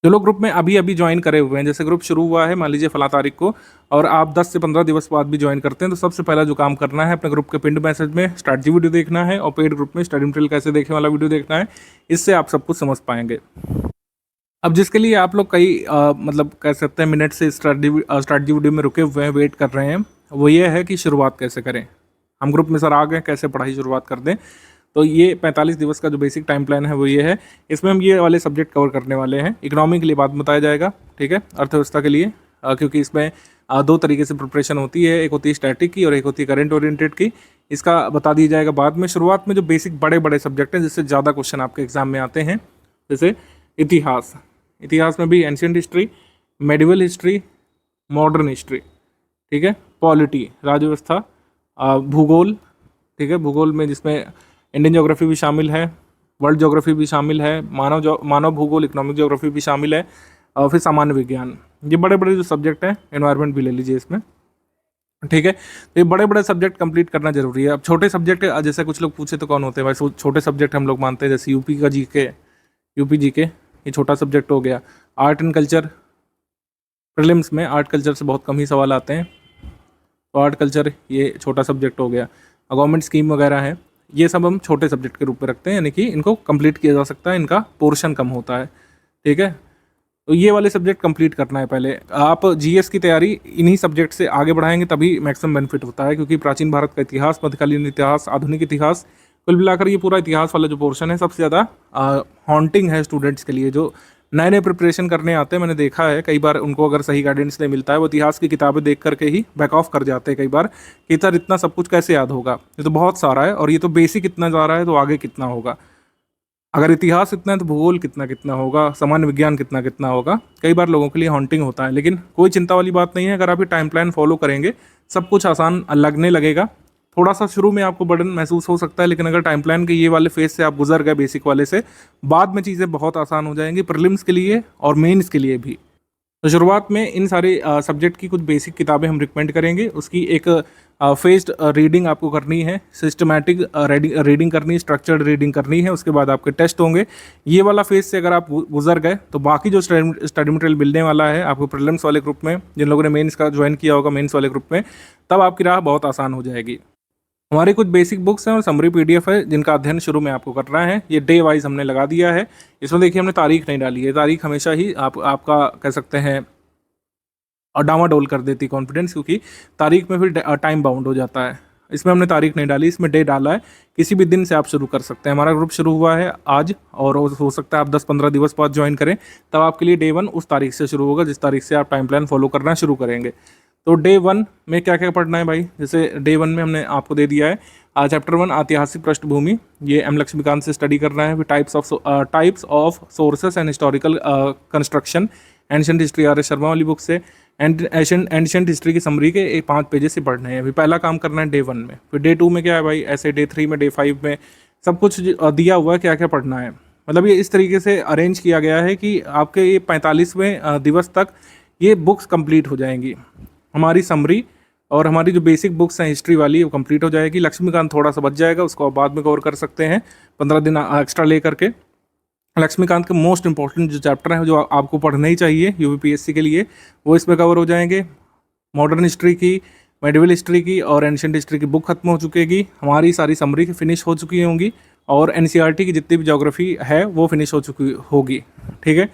जो लोग ग्रुप में अभी ज्वाइन करे हुए हैं, जैसे ग्रुप शुरू हुआ है मान लीजिए फला तारीख को, और आप 10 से 15 दिवस बाद भी ज्वाइन करते हैं, तो सबसे पहला जो काम करना है, अपने ग्रुप के पिंड मैसेज में स्ट्रैटेजी वीडियो देखना है, और पेड ग्रुप में स्टडी मटेरियल कैसे देखें वाला वीडियो देखना है। इससे आप सब कुछ समझ पाएंगे। अब जिसके लिए आप लोग कई मतलब कह सकते हैं मिनट से स्ट्रैटेजी वीडियो में रुके हुए हैं, वेट कर रहे हैं, वो ये है कि शुरुआत कैसे करें। हम ग्रुप में सर आ गए, कैसे पढ़ाई शुरुआत कर दें। तो ये 45 दिवस का जो बेसिक टाइम प्लान है वो ये है। इसमें हम ये वाले सब्जेक्ट कवर करने वाले हैं। इकोनॉमी के लिए बाद बताया जाएगा, ठीक है, अर्थव्यवस्था के लिए, क्योंकि इसमें 2 तरीके से प्रिपरेशन होती है, एक होती है स्टैटिक की और एक होती है करंट ओरिएंटेड की। इसका बता दिया जाएगा बाद में। शुरुआत में जो बेसिक बड़े सब्जेक्ट हैं, जिससे ज़्यादा क्वेश्चन आपके एग्जाम में आते हैं, जैसे इतिहास में भी ancient history, medieval history, modern history, ठीक है, पॉलिटी, राज्य व्यवस्था, भूगोल, ठीक है, भूगोल में जिसमें इंडियन ज्योग्राफी भी शामिल है, वर्ल्ड ज्योग्राफी भी शामिल है, मानव भूगोल, इकोनॉमिक ज्योग्राफी भी शामिल है, और फिर सामान्य विज्ञान। ये बड़े जो सब्जेक्ट हैं, एनवायरनमेंट भी ले लीजिए इसमें, ठीक है। तो ये बड़े सब्जेक्ट कंप्लीट करना जरूरी है। अब छोटे सब्जेक्ट, जैसे कुछ लोग पूछे तो कौन होते हैं भाई, छोटे सब्जेक्ट हम लोग मानते हैं, जैसे यूपी जीके, ये छोटा सब्जेक्ट हो गया। आर्ट एंड कल्चर, प्रीलिम्स में आर्ट कल्चर से बहुत कम ही सवाल आते हैं, तो आर्ट कल्चर ये छोटा सब्जेक्ट हो गया। गवर्नमेंट स्कीम वगैरह है, ये सब हम छोटे सब्जेक्ट के रूप में रखते हैं, यानी कि इनको कंप्लीट किया जा सकता है, इनका पोर्शन कम होता है, ठीक है। तो ये वाले सब्जेक्ट कंप्लीट करना है पहले। आप जीएस की तैयारी इन्हीं सब्जेक्ट से आगे बढ़ाएंगे तभी मैक्सिमम बेनिफिट होता है, क्योंकि प्राचीन भारत का इतिहास, मध्यकालीन इतिहास, आधुनिक इतिहास, कुल मिलाकर ये पूरा इतिहास वाला जो पोर्शन है सबसे ज़्यादा हॉन्टिंग है स्टूडेंट्स के लिए। जो नए नए प्रिपरेशन करने आते हैं, मैंने देखा है कई बार उनको अगर सही गाइडेंस नहीं मिलता है, वो इतिहास की किताबें देख करके ही बैक ऑफ कर जाते हैं कई बार कि सर इतना सब कुछ कैसे याद होगा, ये तो बहुत सारा है, और ये तो बेसिक इतना जा रहा है, तो आगे कितना होगा। अगर इतिहास इतना है तो भूगोल कितना कितना होगा, सामान्य विज्ञान कितना कितना होगा। कई बार लोगों के लिए हॉन्टिंग होता है, लेकिन कोई चिंता वाली बात नहीं है। अगर आप ये टाइम प्लान फॉलो करेंगे सब कुछ आसान लगने लगेगा। थोड़ा सा शुरू में आपको बर्डन महसूस हो सकता है, लेकिन अगर टाइम प्लान के ये वाले फेज से आप गुजर गए बेसिक वाले से, बाद में चीज़ें बहुत आसान हो जाएंगी प्रीलिम्स के लिए और मेंस के लिए भी। तो शुरुआत में इन सारे सब्जेक्ट की कुछ बेसिक किताबें हम रिकमेंड करेंगे। उसकी एक फेस्ड रीडिंग आपको करनी है, सिस्टमैटिक रीडिंग करनी है, स्ट्रक्चर्ड रीडिंग करनी है। उसके बाद आपके टेस्ट होंगे। ये वाला फेज से अगर आप गुजर गए तो बाकी जो स्टडी मटेरियल मिलने वाला है आपको प्रीलिम्स वाले ग्रुप में, जिन लोगों ने मेंस का ज्वाइन किया होगा मेंस वाले ग्रुप में, तब आपकी राह बहुत आसान हो जाएगी। हमारी कुछ बेसिक बुक्स हैं और समरी पीडीएफ है जिनका अध्ययन शुरू में आपको करना है। ये डे वाइज हमने लगा दिया है। इसमें देखिए हमने तारीख नहीं डाली है, तारीख हमेशा ही आपका कह सकते हैं और डामाडोल कर देती कॉन्फिडेंस, क्योंकि तारीख में फिर टाइम बाउंड हो जाता है। इसमें हमने तारीख नहीं डाली, इसमें डे डाला है। किसी भी दिन से आप शुरू कर सकते हैं। हमारा ग्रुप शुरू हुआ है आज, और हो सकता है आप 10-15 दिवस बाद ज्वाइन करें, तब आपके लिए डे 1 उस तारीख से शुरू होगा जिस तारीख से आप टाइम प्लान फॉलो करना शुरू करेंगे। तो डे 1 में क्या क्या पढ़ना है भाई, जैसे डे 1 में हमने आपको दे दिया है चैप्टर 1 ऐतिहासिक पृष्ठभूमि, ये एम लक्ष्मीकांत से स्टडी करना है। फिर types of sources and historical construction, ancient history R S Sharma वाली बुक से, एंशिएंट हिस्ट्री की समरी के 5 पेजेस से पढ़ने हैं। अभी पहला काम करना है डे 1 में। फिर डे 2 में क्या है भाई, ऐसे डे 3 में, डे 5 में सब कुछ दिया हुआ है क्या क्या पढ़ना है। मतलब ये इस तरीके से अरेंज किया गया है कि आपके ये 45वें दिवस तक ये बुक्स कंप्लीट हो जाएंगी। हमारी समरी और हमारी जो बेसिक बुक्स हैं हिस्ट्री वाली वो कंप्लीट हो जाएगी। लक्ष्मीकांत थोड़ा सा बच जाएगा, उसको आप बाद में कवर कर सकते हैं 15 दिन एक्स्ट्रा ले करके। लक्ष्मीकांत के मोस्ट इंपॉर्टेंट जो चैप्टर हैं जो आपको पढ़ने ही चाहिए यूपीपीएससी के लिए, वो इसमें कवर हो जाएंगे। मॉडर्न हिस्ट्री की, मेडिवल हिस्ट्री की और एंशिएंट हिस्ट्री की बुक खत्म हो चुकेगी। हमारी सारी समरी फिनिश हो चुकी होंगी, और एनसीईआरटी की जितनी भी ज्योग्राफी है वो फिनिश हो चुकी होगी, ठीक है।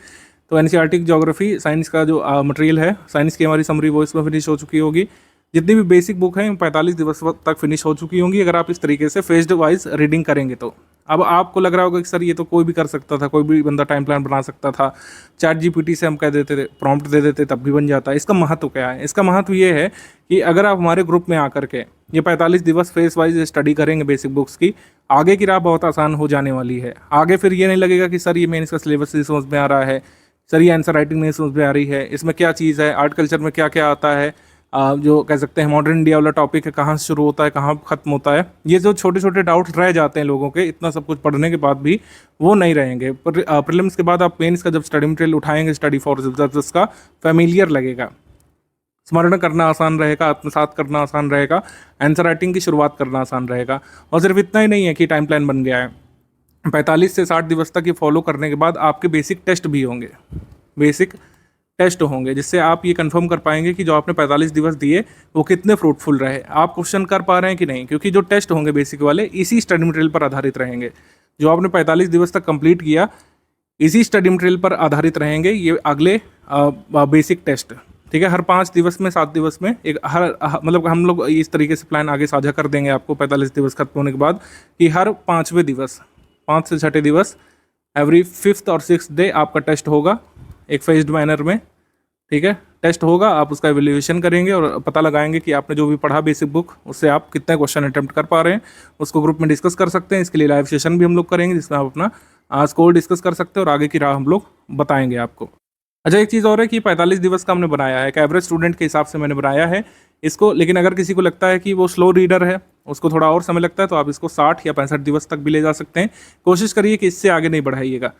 तो एनसीईआरटी की ज्योग्राफी साइंस का जो मटेरियल है, साइंस की हमारी समरी वो इसमें फिनिश हो चुकी होगी। जितनी भी बेसिक बुक हैं 45 दिवस तक फिनिश हो चुकी होंगी, अगर आप इस तरीके से फेज्ड वाइज रीडिंग करेंगे तो। अब आपको लग रहा होगा कि सर ये तो कोई भी कर सकता था, कोई भी बंदा टाइम प्लान बना सकता था, चैट जीपीटी से हम कह देते थे, प्रॉम्प्ट दे देते तब भी बन जाता है। इसका महत्व क्या है? इसका महत्व ये है कि अगर आप हमारे ग्रुप में आकर के ये 45 दिवस फेज वाइज स्टडी करेंगे बेसिक बुक्स की, आगे की राह बहुत आसान हो जाने वाली है। आगे फिर ये नहीं लगेगा कि सर ये मेंस का सिलेबस नहीं समझ में आ रहा है, सर ये आंसर राइटिंग नहीं समझ में आ रही है, इसमें क्या चीज़ है, आर्ट कल्चर में क्या क्या आता है, जो कह सकते हैं मॉडर्न इंडिया वाला टॉपिक है, कहाँ से शुरू होता है, कहाँ खत्म होता है। ये जो छोटे छोटे डाउट्स रह जाते हैं लोगों के, इतना सब कुछ पढ़ने के बाद भी वो नहीं रहेंगे। पर प्रीलिम्स के बाद आप मेंस का जब स्टडी मटेरियल उठाएंगे, स्टडी फॉर रिजल्ट्स का फैमिलियर लगेगा, स्मरण करना आसान रहेगा, आत्मसात करना आसान रहेगा, आंसर राइटिंग की शुरुआत करना आसान रहेगा। और सिर्फ इतना ही नहीं है कि टाइम प्लान बन गया है, 45 से 60 दिवस तक ये फॉलो करने के बाद आपके बेसिक टेस्ट भी होंगे, बेसिक टेस्ट होंगे, जिससे आप ये कंफर्म कर पाएंगे कि जो आपने 45 दिवस दिए वो कितने फ्रूटफुल रहे, आप क्वेश्चन कर पा रहे हैं कि नहीं। क्योंकि जो टेस्ट होंगे बेसिक वाले इसी स्टडी मटेरियल पर आधारित रहेंगे। जो आपने 45 दिवस तक कंप्लीट किया इसी स्टडी मटेरियल पर आधारित रहेंगे ये अगले बेसिक टेस्ट, ठीक है। हर 5 दिवस में, 7 दिवस में एक मतलब हम लोग इस तरीके से प्लान आगे साझा कर देंगे आपको 45 दिवस खत्म होने के बाद, कि हर 5वें दिवस, 5 से 6 दिवस, एवरी 5th और 6th डे आपका टेस्ट होगा एक फेज्ड मैनर में, ठीक है। टेस्ट होगा, आप उसका एवेल्यूएशन करेंगे और पता लगाएंगे कि आपने जो भी पढ़ा बेसिक बुक उससे आप कितने क्वेश्चन अटेम्प्ट कर पा रहे हैं। उसको ग्रुप में डिस्कस कर सकते हैं। इसके लिए लाइव सेशन भी हम लोग करेंगे जिसमें आप अपना स्कोर डिस्कस कर सकते हैं और आगे की राह हम लोग बताएंगे आपको। अच्छा, एक चीज़ और है कि 45 दिवस का हमने बनाया है, एक एवरेज स्टूडेंट के हिसाब से मैंने बनाया है इसको। लेकिन अगर किसी को लगता है कि वो स्लो रीडर है, उसको थोड़ा और समय लगता है, तो आप इसको 60 या 65 दिवस तक भी ले जा सकते हैं। कोशिश करिए कि इससे आगे नहीं बढ़ाइएगा।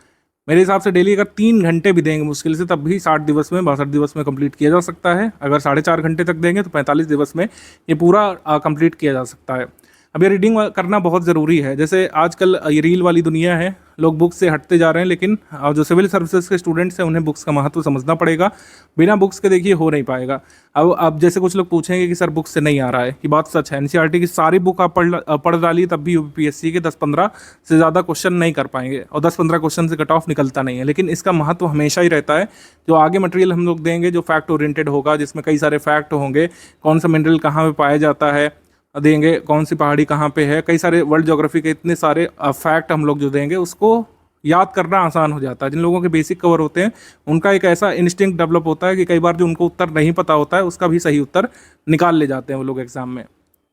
मेरे हिसाब से डेली अगर 3 घंटे भी देंगे मुश्किल से, तब भी 60 दिवस में, 62 दिवस में कंप्लीट किया जा सकता है। अगर 4.5 घंटे तक देंगे तो 45 दिवस में ये पूरा कंप्लीट किया जा सकता है। अब ये रीडिंग करना बहुत ज़रूरी है। जैसे आजकल ये रील वाली दुनिया है, लोग बुक्स से हटते जा रहे हैं, लेकिन जो सिविल सर्विसेज के स्टूडेंट्स हैं उन्हें बुक्स का महत्व समझना पड़ेगा। बिना बुक्स के देखिए हो नहीं पाएगा। अब जैसे कुछ लोग पूछेंगे कि सर बुक्स से नहीं आ रहा है, कि बात सच है। एनसीईआरटी की सारी बुक आप पढ़ डालिए तब भी यूपीएससी के 10-15 से ज़्यादा क्वेश्चन नहीं कर पाएंगे, और 10-15 क्वेश्चन से कट ऑफ निकलता नहीं है। लेकिन इसका महत्व हमेशा ही रहता है। जो आगे मटेरियल हम लोग देंगे जो फैक्ट ओरिएंटेड होगा, जिसमें कई सारे फैक्ट होंगे, कौन सा मिनरल कहाँ पे पाया जाता है देंगे, कौन सी पहाड़ी कहाँ पे है, कई सारे वर्ल्ड ज्योग्राफी के इतने सारे फैक्ट हम लोग जो देंगे उसको याद करना आसान हो जाता है। जिन लोगों के बेसिक कवर होते हैं उनका एक ऐसा इंस्टिंक्ट डेवलप होता है कि कई बार जो उनको उत्तर नहीं पता होता है उसका भी सही उत्तर निकाल ले जाते हैं वो लोग एग्जाम में।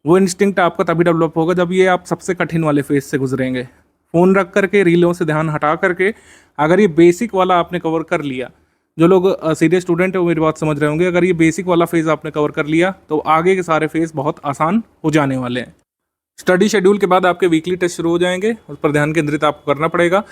वो इंस्टिंक्ट आपका तभी डेवलप होगा जब ये आप सबसे कठिन वाले फेज से गुजरेंगे। फ़ोन रख करके, रीलों से ध्यान हटा करके अगर ये बेसिक वाला आपने कवर कर लिया, जो लोग सीरियस स्टूडेंट है वो मेरी बात समझ रहे होंगे, अगर ये बेसिक वाला फेज़ आपने कवर कर लिया तो आगे के सारे फेज़ बहुत आसान हो जाने वाले हैं। स्टडी शेड्यूल के बाद आपके वीकली टेस्ट शुरू हो जाएंगे, उस पर ध्यान केंद्रित आपको करना पड़ेगा।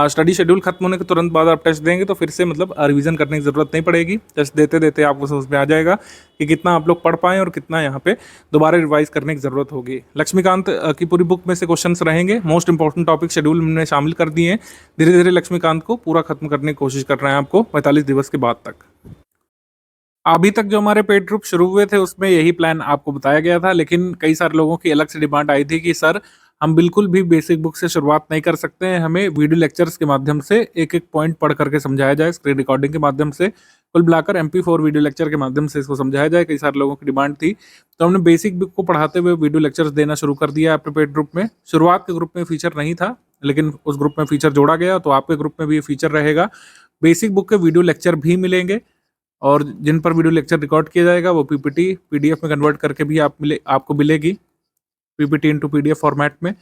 स्टडी शेड्यूल खत्म होने के तुरंत बाद आप टेस्ट देंगे तो फिर से मतलब रिवीजन करने की ज़रूरत नहीं पड़ेगी। टेस्ट देते देते आपको समझ में आ जाएगा कि कितना आप लोग पढ़ पाएँ और कितना यहाँ पे दोबारा रिवाइज करने की ज़रूरत होगी। लक्ष्मीकांत की पूरी बुक में से क्वेश्चंस रहेंगे, मोस्ट इंपॉर्टेंट टॉपिक शेड्यूल में शामिल कर दिए हैं। धीरे धीरे लक्ष्मीकांत को पूरा खत्म करने की कोशिश कर रहे हैं आपको 45 दिवस के बाद तक। अभी तक जो हमारे पेड ग्रुप शुरू हुए थे उसमें यही प्लान आपको बताया गया था, लेकिन कई सारे लोगों की अलग से डिमांड आई थी कि सर हम बिल्कुल भी बेसिक बुक से शुरुआत नहीं कर सकते हैं, हमें वीडियो लेक्चर्स के माध्यम से एक एक पॉइंट पढ़ करके समझाया जाए, स्क्रीन रिकॉर्डिंग के माध्यम से, कुल मिलाकर MP4 वीडियो लेक्चर के माध्यम से इसको समझाया जाए। कई सारे लोगों की डिमांड थी, तो हमने बेसिक बुक को पढ़ाते हुए वीडियो लेक्चर्स देना शुरू कर दिया अपने पेड ग्रुप में। शुरुआत के ग्रुप में फीचर नहीं था, लेकिन उस ग्रुप में फीचर जोड़ा गया, तो आपके ग्रुप में भी ये फीचर रहेगा। बेसिक बुक के वीडियो लेक्चर भी मिलेंगे, और जिन पर वीडियो लेक्चर रिकॉर्ड किया जाएगा वो PPT PDF में कन्वर्ट करके भी आपको मिलेगी, PPT इंटू PDF फॉर्मेट में।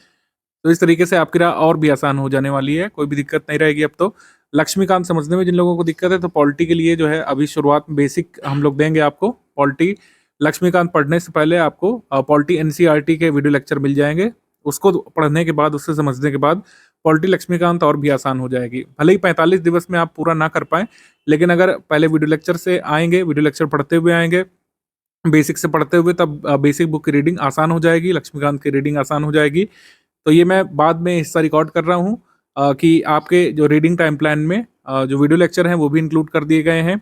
तो इस तरीके से आपकी राह और भी आसान हो जाने वाली है, कोई भी दिक्कत नहीं रहेगी अब तो। लक्ष्मीकांत समझने में जिन लोगों को दिक्कत है, तो पॉलिटी के लिए जो है अभी शुरुआत में बेसिक हम लोग देंगे आपको। पॉलिटी लक्ष्मीकांत पढ़ने से पहले आपको पॉलिटी NCERT के वीडियो लेक्चर मिल जाएंगे, उसको पढ़ने के बाद, उससे समझने के बाद पॉलिटी लक्ष्मीकांत और भी आसान हो जाएगी। भले ही 45 दिवस में आप पूरा ना कर पाएँ, लेकिन अगर पहले वीडियो लेक्चर से आएंगे, वीडियो लेक्चर पढ़ते हुए आएंगे, बेसिक से पढ़ते हुए, तब बेसिक बुक की रीडिंग आसान हो जाएगी, लक्ष्मीकांत की रीडिंग आसान हो जाएगी। तो ये मैं बाद में हिस्सा रिकॉर्ड कर रहा हूँ कि आपके जो रीडिंग टाइम प्लान में जो वीडियो लेक्चर हैं वो भी इंक्लूड कर दिए गए हैं।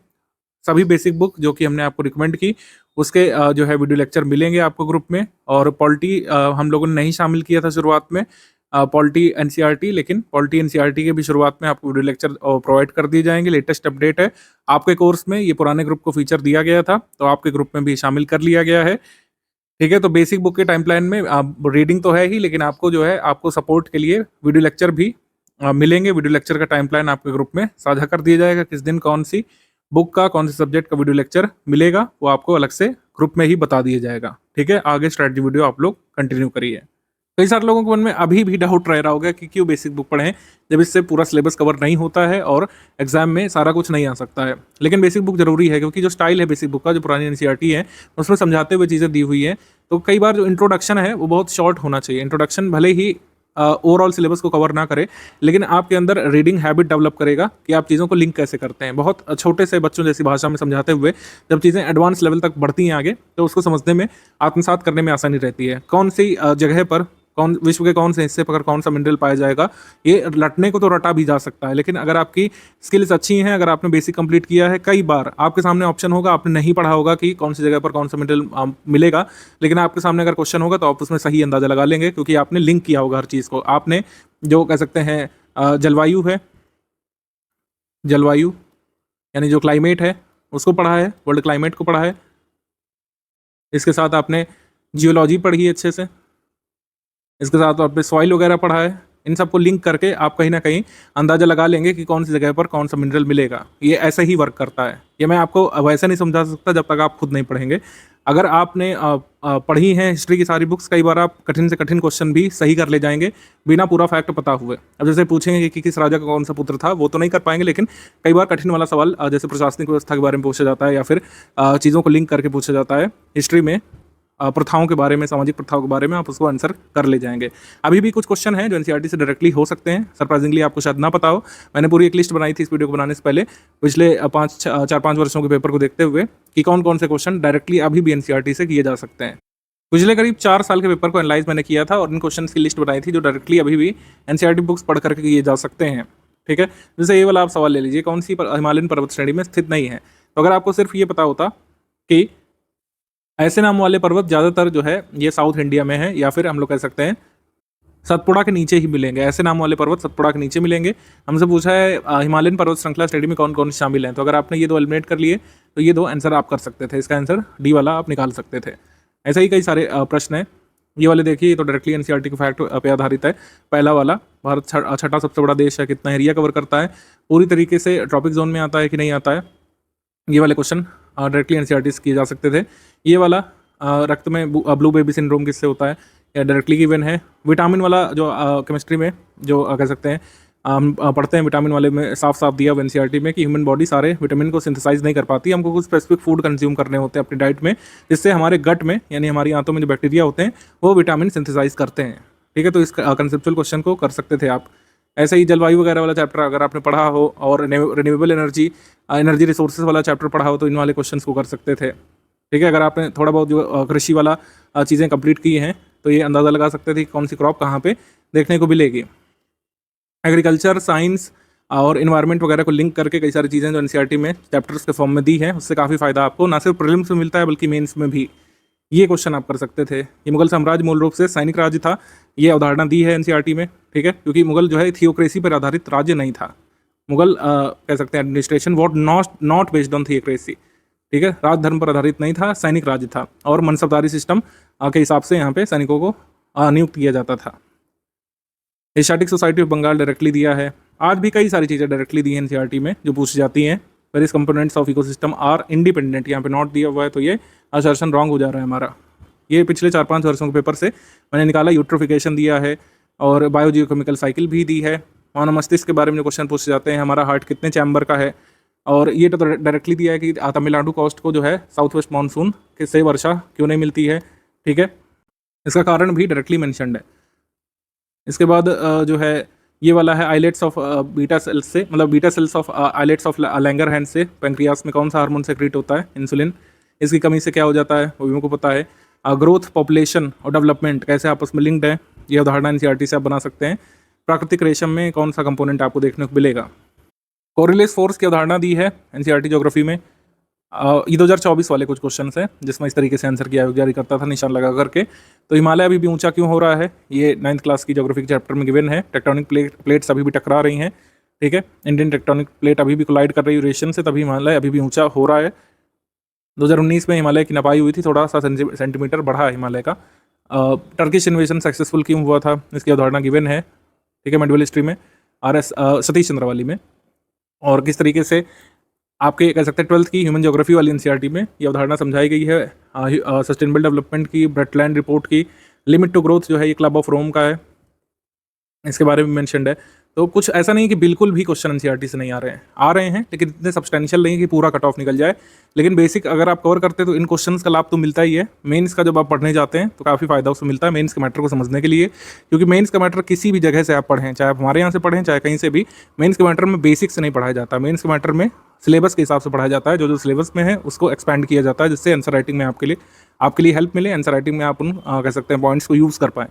सभी बेसिक बुक जो कि हमने आपको रिकमेंड की उसके जो है वीडियो लेक्चर मिलेंगे आपको ग्रुप में। और पॉलिटी हम लोगों ने नहीं शामिल किया था शुरुआत में, पॉलिटी NCERT, लेकिन पॉलिटी NCERT के भी शुरुआत में आपको वीडियो लेक्चर प्रोवाइड कर दिए जाएंगे। लेटेस्ट अपडेट है आपके कोर्स में, ये पुराने ग्रुप को फीचर दिया गया था तो आपके ग्रुप में भी शामिल कर लिया गया है। ठीक है, तो बेसिक बुक के टाइम प्लान में रीडिंग तो है ही, लेकिन आपको जो है आपको सपोर्ट के लिए वीडियो लेक्चर भी मिलेंगे। वीडियो लेक्चर का टाइम प्लान आपके ग्रुप में साझा कर दिया जाएगा, किस दिन कौन सी बुक का, कौन से सब्जेक्ट का वीडियो लेक्चर मिलेगा वो आपको अलग से ग्रुप में ही बता दिया जाएगा। ठीक है, आगे स्ट्रैटेजी वीडियो आप लोग कंटिन्यू करिए। कई सारे लोगों के मन में अभी भी डाउट रह रहा होगा कि क्यों बेसिक बुक पढ़ें जब इससे पूरा सिलेबस कवर नहीं होता है और एग्जाम में सारा कुछ नहीं आ सकता है। लेकिन बेसिक बुक जरूरी है, क्योंकि जो स्टाइल है बेसिक बुक का, जो पुरानी NCERT है उसमें समझाते हुए चीज़ें दी हुई हैं, तो कई बार जो इंट्रोडक्शन है वो बहुत शॉर्ट होना चाहिए। इंट्रोडक्शन भले ही ओवरऑल सिलेबस को कवर ना करे, लेकिन आपके अंदर रीडिंग हैबिट डेवलप करेगा कि आप चीज़ों को लिंक कैसे करते हैं। बहुत छोटे से बच्चों जैसी भाषा में समझाते हुए जब चीज़ें एडवांस लेवल तक बढ़ती हैं आगे, तो उसको समझने में, आत्मसात करने में आसानी रहती है। कौन सी जगह पर विश्व के कौन से हिस्से पर कौन सा मिनरल पाया जाएगा, ये रटने को तो रटा भी जा सकता है, लेकिन अगर आपकी स्किल्स अच्छी हैं, अगर आपने बेसिक कंप्लीट किया है, कई बार आपके सामने ऑप्शन होगा, आपने नहीं पढ़ा होगा कि कौन सी जगह पर कौन सा मिनरल मिलेगा, लेकिन आपके सामने अगर क्वेश्चन होगा तो आप उसमें सही अंदाजा लगा लेंगे, क्योंकि आपने लिंक किया होगा हर चीज़ को। आपने जो कह सकते हैं जलवायु है, जलवायु यानी जो क्लाइमेट है उसको पढ़ा है, वर्ल्ड क्लाइमेट को पढ़ा है। इसके साथ आपने जियोलॉजी पढ़ी है अच्छे से, इसके साथ आपने सॉइल वगैरह पढ़ा है। इन सबको लिंक करके आप कहीं ना कहीं अंदाज़ा लगा लेंगे कि कौन सी जगह पर कौन सा मिनरल मिलेगा। ये ऐसे ही वर्क करता है, ये मैं आपको वैसे नहीं समझा सकता जब तक आप खुद नहीं पढ़ेंगे। अगर आपने पढ़ी हैं हिस्ट्री की सारी बुक्स, कई बार आप कठिन से कठिन क्वेश्चन भी सही कर ले जाएंगे बिना पूरा फैक्ट पता हुए। अब जैसे पूछेंगे कि किस राजा का कौन सा पुत्र था, वो तो नहीं कर पाएंगे, लेकिन कई बार कठिन वाला सवाल जैसे प्रशासनिक व्यवस्था के बारे में पूछा जाता है, या फिर चीज़ों को लिंक करके पूछा जाता है हिस्ट्री में, प्रथाओं के बारे में, सामाजिक प्रथाओं के बारे में, आप उसको आंसर कर ले जाएंगे। अभी भी कुछ क्वेश्चन हैं जो NCERT से डायरेक्टली हो सकते हैं, सरप्राइजिंगली आपको शायद ना पता हो। मैंने पूरी एक लिस्ट बनाई थी इस वीडियो को बनाने से पहले, पिछले 4-5 वर्षों के पेपर को देखते हुए, कि कौन कौन से क्वेश्चन डायरेक्टली अभी भी NCERT से किए जा सकते हैं। पिछले करीब 4 साल के पेपर को एनालाइज मैंने किया था और इन क्वेश्चंस की लिस्ट बनाई थी जो डायरेक्टली अभी भी एनसीईआरटी बुक्स पढ़ करके किए जा सकते हैं। ठीक है, जैसे ये वाला आप सवाल ले लीजिए, कौन सी हिमालयन पर्वत श्रेणी में स्थित नहीं है। तो अगर आपको सिर्फ ये पता होता कि ऐसे नाम वाले पर्वत ज़्यादातर जो है ये साउथ इंडिया में है, या फिर हम लोग कह सकते हैं सतपुड़ा के नीचे ही मिलेंगे, ऐसे नाम वाले पर्वत सतपुड़ा के नीचे मिलेंगे। हमसे पूछा है हिमालयन पर्वत श्रृंखला श्रेणी में कौन कौन से शामिल हैं। तो अगर आपने ये दो एलिमिनेट कर लिए तो ये दो आंसर आप कर सकते थे, इसका आंसर डी वाला आप निकाल सकते थे। ऐसे ही कई सारे प्रश्न हैं। ये वाले देखिए, ये तो डायरेक्टली एनसीईआरटी के फैक्ट पे आधारित है। पहला वाला, भारत छठा सबसे बड़ा देश है, कितना एरिया कवर करता है, पूरी तरीके से ट्रॉपिक जोन में आता है कि नहीं आता है। ये वाले क्वेश्चन डायरेक्टली एनसीईआरटी से किए जा सकते थे। ये वाला रक्त में ब्लू बेबी सिंड्रोम किससे होता है, या डायरेक्टली गिवन है। विटामिन वाला जो केमिस्ट्री में जो कह सकते हैं हम पढ़ते हैं, विटामिन वाले में साफ साफ दिया एनसीईआरटी में कि ह्यूमन बॉडी सारे विटामिन को सिंथेसाइज नहीं कर पाती, हमको कुछ स्पेसिफिक फूड कंज्यूम करने होते हैं अपनी डाइट में, जिससे हमारे गट में यानी हमारी आंतों में जो बैक्टीरिया होते हैं वो विटामिन सिंथेसाइज करते हैं। ठीक है, तो इस कंसेप्चुअल क्वेश्चन को कर सकते थे आप। ऐसे ही जलवायु वगैरह वाला चैप्टर अगर आपने पढ़ा हो और रिन्यूएबल एनर्जी रिसोर्सेज वाला चैप्टर पढ़ा हो तो इन वाले क्वेश्चन को कर सकते थे। ठीक है, अगर आपने थोड़ा बहुत जो कृषि वाला चीज़ें कंप्लीट की हैं तो ये अंदाज़ा लगा सकते थे कि कौन सी क्रॉप कहाँ पे देखने को मिलेगी। एग्रीकल्चर, साइंस और इन्वायरमेंट वगैरह को लिंक करके कई सारी चीज़ें जो एनसीईआरटी में चैप्टर्स के फॉर्म में दी है, उससे काफ़ी फायदा आपको ना सिर्फ प्रीलिम्स में मिलता है बल्कि मेंस में भी। ये क्वेश्चन आप कर सकते थे। ये मुगल साम्राज्य मूल रूप से सैनिक राज्य था, ये अवधारणा दी है एनसीईआरटी में। ठीक है, क्योंकि मुगल जो है थियोक्रेसी पर आधारित राज्य नहीं था। मुगल कह सकते हैं administration what not based on theocracy. ठीक है, राजधर्म पर आधारित नहीं था, सैनिक राज्य था और मनसबदारी सिस्टम के हिसाब से यहाँ पे सैनिकों को नियुक्त किया जाता था। Asiatic Society of Bengal directly दिया है। आज भी कई सारी चीज़ें डायरेक्टली दी हैं एनसीईआरटी में जो पूछी जाती हैं। Various components of ecosystem are independent, यहाँ पे नॉट दिया हुआ है तो ये असर्शन रॉन्ग हो जा रहा है हमारा। ये पिछले 4-5 वर्षों के पेपर से मैंने निकाला। यूट्रोफिकेशन दिया है और बायोजियोकेमिकल साइकिल भी दी है। मानव मस्तिष्क के बारे में जो क्वेश्चन पूछे जाते हैं, हमारा हार्ट कितने चैम्बर का है, और ये तो डायरेक्टली दिया है कि तमिलनाडु कोस्ट को जो है साउथ वेस्ट मानसून से वर्षा क्यों नहीं मिलती है। ठीक है, इसका कारण भी डायरेक्टली मेंशन्ड है। इसके बाद जो है ये वाला है आइलेट्स ऑफ बीटा सेल्स से, मतलब beta cells of islets of Langerhans से पैंक्रियास में कौन सा हार्मोन सेक्रेट होता है, इंसुलिन। इसकी कमी से क्या हो जाता है वो भी मुझको पता है। ग्रोथ, पॉपुलेशन और डेवलपमेंट कैसे आपस में लिंक्ड है, ये उदाहरण एनसीईआरटी से आप बना सकते हैं। प्राकृतिक रेशम में कौन सा कंपोनेंट आपको देखने को मिलेगा। कोरिलेस फोर्स की अवधारणा दी है एनसीईआरटी ज्योग्राफी में। ये 2024 वाले कुछ क्वेश्चन है जिसमें इस तरीके से आंसर किया जारी करता था निशान लगा करके। तो हिमालय अभी भी ऊंचा क्यों हो रहा है, ये 9th क्लास की ज्योग्राफी के चैप्टर में गिवन है। टेक्टोनिक प्लेट्स अभी भी टकरा रही हैं। ठीक है, इंडियन टेक्टोनिक प्लेट अभी भी कोलाइड कर रही है यूरेशियन से, तभी हिमालय अभी भी ऊंचा हो रहा है। 2019 में हिमालय की नपाई हुई थी, थोड़ा सा सेंटीमीटर बढ़ा है हिमालय का। टर्किश इन्वेजन सक्सेसफुल क्यों हुआ था, इसकी अवधारणा गिवन है। ठीक है, मेडिवल हिस्ट्री में सतीश चंद्रवाली में। और किस तरीके से आपके कह सकते हैं 12th की ह्यूमन ज्योग्राफी वाली एनसीईआरटी में ये अवधारणा समझाई गई है सस्टेनेबल डेवलपमेंट की, ब्रेटलैंड रिपोर्ट की। लिमिट टू ग्रोथ जो है ये क्लब ऑफ रोम का है, इसके बारे में मेंशन्ड है। तो कुछ ऐसा नहीं कि बिल्कुल भी क्वेश्चन एनसीईआरटी से नहीं आ रहे हैं, लेकिन इतने सब्सटेंशियल नहीं कि पूरा कट ऑफ निकल जाए। लेकिन बेसिक अगर आप कवर करते हैं तो इन क्वेश्चंस का लाभ तो मिलता ही है। मेंस का जब आप पढ़ने जाते हैं तो काफ़ी फायदा उससे मिलता है मेंस के मैटर को समझने के लिए, क्योंकि मेंस का मैटर किसी भी जगह से आप पढ़ें, चाहे आप हमारे यहाँ से पढ़ें चाहे कहीं से भी, मेंस के मैटर में बेसिक से नहीं पढ़ाया जाता। मेंस के मैटर में सिलेबस के हिसाब से पढ़ाया जाता है, जो सिलेबस में है उसको एक्सपैंड किया जाता है, जिससे आंसर राइटिंग में आपके लिए हेल्प मिले। आंसर राइटिंग में आप उन कह सकते हैं पॉइंट्स को यूज़ कर पाएँ।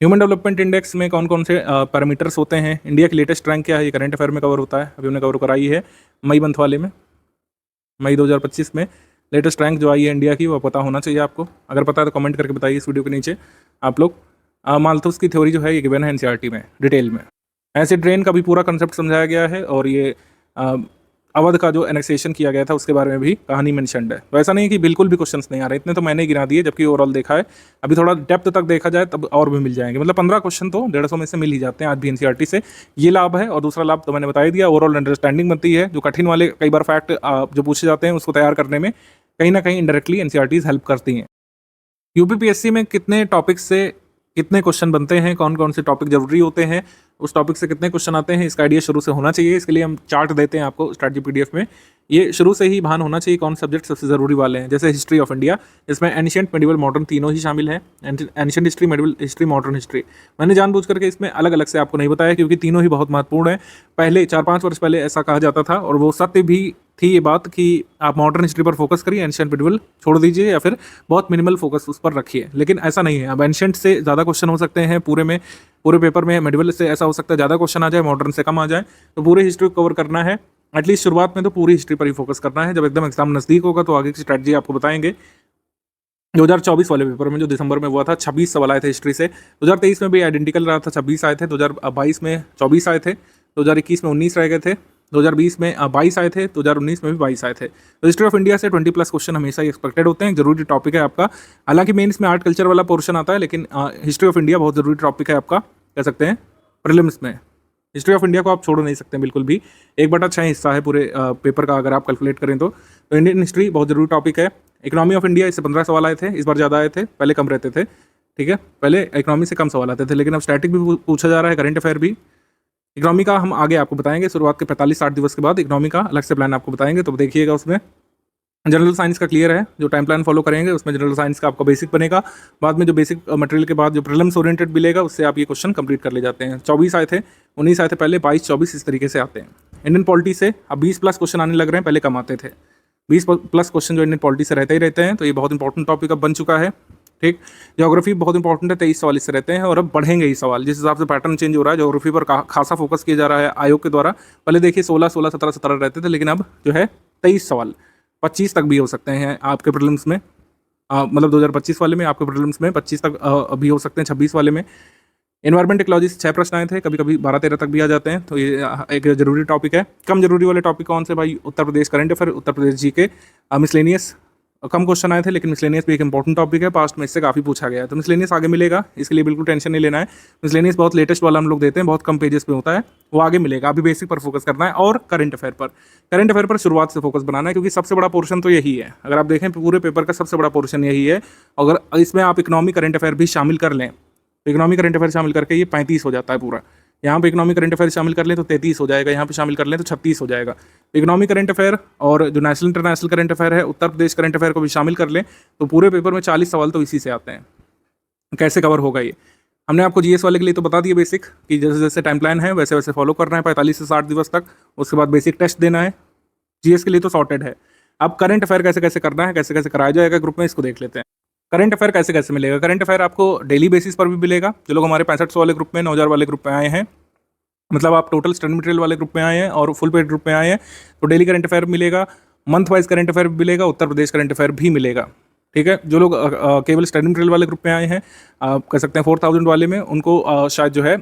ह्यूमन डेवलपमेंट इंडेक्स में कौन कौन से पैरामीटर्स होते हैं, इंडिया की लेटेस्ट रैंक क्या है, ये करंट अफेयर में कवर होता है। अभी हमने कवर कराई है मई मंथ वाले में, मई 2025 में लेटेस्ट रैंक जो आई है इंडिया की, वो पता होना चाहिए आपको। अगर पता है तो कमेंट करके बताइए इस वीडियो के नीचे आप लोग। माल्थस की थ्योरी जो है ये गिवन है एनसीईआरटी में डिटेल में। एसिड रेन का भी पूरा कंसेप्ट समझाया गया है, और ये अवध का जो एनेक्सेशन किया गया था उसके बारे में भी कहानी मेंशन्ड है। तो ऐसा नहीं है कि बिल्कुल भी क्वेश्चंस नहीं आ रहे, इतने तो मैंने गिना दिए, जबकि ओवरऑल देखा है। अभी थोड़ा डेप्थ तक देखा जाए तब और भी मिल जाएंगे, मतलब 15 क्वेश्चन तो 150 में से मिल ही जाते हैं आज भी एनसीईआरटी से। ये लाभ है, और दूसरा लाभ तो मैंने बता ही दिया, ओवरऑल अंडरस्टैंडिंग बनती है। जो कठिन वाले कई बार फैक्ट जो पूछे जाते हैं उसको तैयार करने में कहीं ना कहीं इनडायरेक्टली एनसीईआरटीज हेल्प करती हैं। यूपीपीएससी में कितने टॉपिक से कितने क्वेश्चन बनते हैं, कौन कौन से टॉपिक जरूरी होते हैं, उस टॉपिक से कितने क्वेश्चन आते हैं, इसका आइडिया शुरू से होना चाहिए। इसके लिए हम चार्ट देते हैं आपको स्ट्रैटेजी पीडीएफ में। ये शुरू से ही भान होना चाहिए कौन सब्जेक्ट सबसे ज़रूरी वाले हैं। जैसे हिस्ट्री ऑफ इंडिया, इसमें एंशिएंट, मेडिवल, मॉडर्न तीनों ही शामिल हैं। Ancient history, medieval history, modern history. मैंने जानबूझ करके इसमें अलग अलग से आपको नहीं बताया, क्योंकि तीनों ही बहुत महत्वपूर्ण है। पहले 4-5 वर्ष पहले ऐसा कहा जाता था, और वो सत्य भी थी ये बात कि आप मॉडर्न हिस्ट्री पर फोकस करिए, एंशिएंट मिडिवल छोड़ दीजिए या फिर बहुत मिनिमल फोकस उस पर रखिए। लेकिन ऐसा नहीं है, अब एंशिएंट से ज़्यादा क्वेश्चन हो सकते हैं पूरे पेपर में। मिडिवल से ऐसा हो सकता है ज़्यादा क्वेश्चन आ जाए, मॉडर्न से कम आ जाए। तो पूरी हिस्ट्री को कवर करना है, एटलीस्ट शुरुआत में तो पूरी हिस्ट्री पर ही फोकस करना है। जब एकदम एग्जाम नज़दीक होगा तो आगे की स्ट्रैटेजी आपको बताएंगे। 2024 वाले पेपर में जो दिसंबर में हुआ था, 26 सवाल आए थे हिस्ट्री से। 2023 में भी आइडेंटिकल रहा था, 26 आए थे। 2022 में 24 आए थे। 2021 में 19 रह गए थे। 2020 में 22 आए थे। 2019 में भी 22 आए थे। तो हिस्ट्री ऑफ इंडिया से 20+ क्वेश्चन हमेशा ही एक्सपेक्टेड होते हैं। जरूरी टॉपिक है आपका। हालांकि मेन इसमें आर्ट कल्चर वाला पोर्शन आता है, लेकिन हिस्ट्री ऑफ इंडिया बहुत जरूरी टॉपिक है आपका, कह सकते हैं प्रीलिम्स में। हिस्ट्री ऑफ इंडिया को आप छोड़ नहीं सकते बिल्कुल भी। 1/6 हिस्सा है पूरे पेपर का, अगर आप कैलकुलेट करें तो इंडियन हिस्ट्री बहुत जरूरी टॉपिक है। इकोनॉमी ऑफ इंडिया, इससे 15 सवाल आए थे, इस बार ज़्यादा आए थे, पहले कम रहते थे। ठीक है, पहले इकोनॉमी से कम सवाल आते थे, लेकिन अब स्टैटिक भी पूछा जा रहा है, करंट अफेयर भी। इकोनॉमी का हम आगे आपको बताएंगे, शुरुआत के 45-60 दिवस के बाद इकोनॉमी का अलग से प्लान आपको बताएंगे, तो देखिएगा। उसमें जनरल साइंस का क्लियर है, जो टाइम प्लान फॉलो करेंगे उसमें जनरल साइंस का आपका बेसिक बनेगा। बाद में जो बेसिक मटेरियल के बाद जो प्रीलिम्स ओरिएंटेड मिलेगा, उससे आप ये क्वेश्चन कंप्लीट कर ले जाते हैं। 24 आए थे, 19 आए थे पहले, 22, 24 इस तरीके से आते हैं। इंडियन पॉलिटी से अब 20+ क्वेश्चन आने लग रहे हैं, पहले कम आते थे। 20+ क्वेश्चन जो इंडियन पॉलिटी से रहते ही रहते हैं, तो ये बहुत इंपॉर्टेंट टॉपिक अब बन चुका है। ठीक, ज्योग्राफी बहुत इंपॉर्टेंट है, 23 सवाल इससे रहते हैं, और अब बढ़ेंगे ही सवाल जिस हिसाब से पैटर्न चेंज हो रहा है। ज्योग्राफी पर खासा फोकस किया जा रहा है आयोग के द्वारा। पहले देखिए 16, 17 रहते थे, लेकिन अब जो है 23 सवाल, 25 तक भी हो सकते हैं आपके प्रीलिम्स में। मतलब 2025 वाले में आपके प्रीलिम्स में 25 तक भी हो सकते हैं, 26 वाले में। एनवायरमेंट टेक्नोलॉजी से 6 प्रश्न आए थे, कभी कभी 12-13 तक भी आ जाते हैं, तो ये एक जरूरी टॉपिक है। कम जरूरी वाले टॉपिक कौन से भाई? Uttar Pradesh current affair, Uttar Pradesh GK, miscellaneous कम क्वेश्चन आए थे, लेकिन मिसलेनियस भी एक इंपॉर्टेंट टॉपिक है, पास्ट में इससे काफ़ी पूछा गया है। तो मिसलेनियस आगे मिलेगा, इसके लिए बिल्कुल टेंशन नहीं लेना है। मिसलेनियस बहुत लेटेस्ट वाला हम लोग देते हैं, बहुत कम पेजेस पे होता है, वो आगे मिलेगा। अभी बेसिक पर फोकस करना है और करंट अफेयर पर शुरुआत से फोकस बनाना है, क्योंकि सबसे बड़ा पोर्शन तो यही है। अगर आप देखें पूरे पेपर का सबसे बड़ा पोर्शन यही है। अगर इसमें आप इकोनॉमी करंट अफेयर भी शामिल कर लें, तो इकोनॉमी करंट अफेयर शामिल करके ये 35 हो जाता है पूरा। यहाँ पे इकोनॉमी करंट अफेयर शामिल कर लें तो 33 हो जाएगा, यहाँ पे शामिल कर लें तो 36 हो जाएगा। इकोनॉमी करंट अफेयर और जो नेशनल इंटरनेशनल करंट अफेयर है, उत्तर प्रदेश करंट अफेयर को भी शामिल कर लें, तो पूरे पेपर में 40 सवाल तो इसी से आते हैं। कैसे कवर होगा ये हमने आपको जीएस वाले के लिए तो बता दिया बेसिक, कि जैसे जैसे टाइम प्लान है वैसे वैसे फॉलो करना है 45 से 60 दिवस तक। उसके बाद बेसिक टेस्ट देना है। जीएस के लिए तो सॉर्टेड है। अब करंट अफेयर कैसे कैसे करना है, कैसे कैसे कराया जाएगा ग्रुप में, इसको देख लेते हैं। करंट अफेयर कैसे कैसे मिलेगा? करंट अफेयर आपको डेली बेसिस पर भी मिलेगा। जो लोग हमारे 6500 वाले ग्रुप में, 9000 वाले ग्रुप में आए हैं, मतलब आप टोटल स्टडी मटेरियल वाले ग्रुप में आए हैं और फुल पेड ग्रुप में आए हैं, तो डेली करंट अफेयर मिलेगा। मंथ वाइज करंट अफेयर भी मिलेगा, उत्तर प्रदेश करंट अफेयर भी मिलेगा। ठीक है, जो लोग केवल स्टडी मटेरियल वाले ग्रुप में आए हैं, कह सकते हैं 4000 वाले में, उनको शायद जो है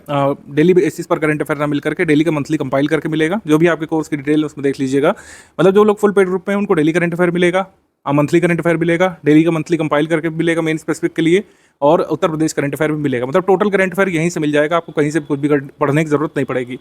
डेली बेसिस पर करंट अफेयर ना मिल करके डेली का मंथली कंपाइल करके मिलेगा। जो भी आपके कोर्स की डिटेल है उसमें देख लीजिएगा। मतलब जो लोग फुल पेड ग्रुप में हैं उनको डेली करंट अफेयर मिलेगा, मंथली करंट अफेयर मिलेगा, डेली का मंथली कंपाइल करके मिलेगा मेन स्पेसिफिक के लिए, और उत्तर प्रदेश करंट अफेयर भी मिलेगा। मतलब टोटल करंट अफेयर यहीं से मिल जाएगा, आपको कहीं से कुछ भी पढ़ने की जरूरत नहीं पड़ेगी।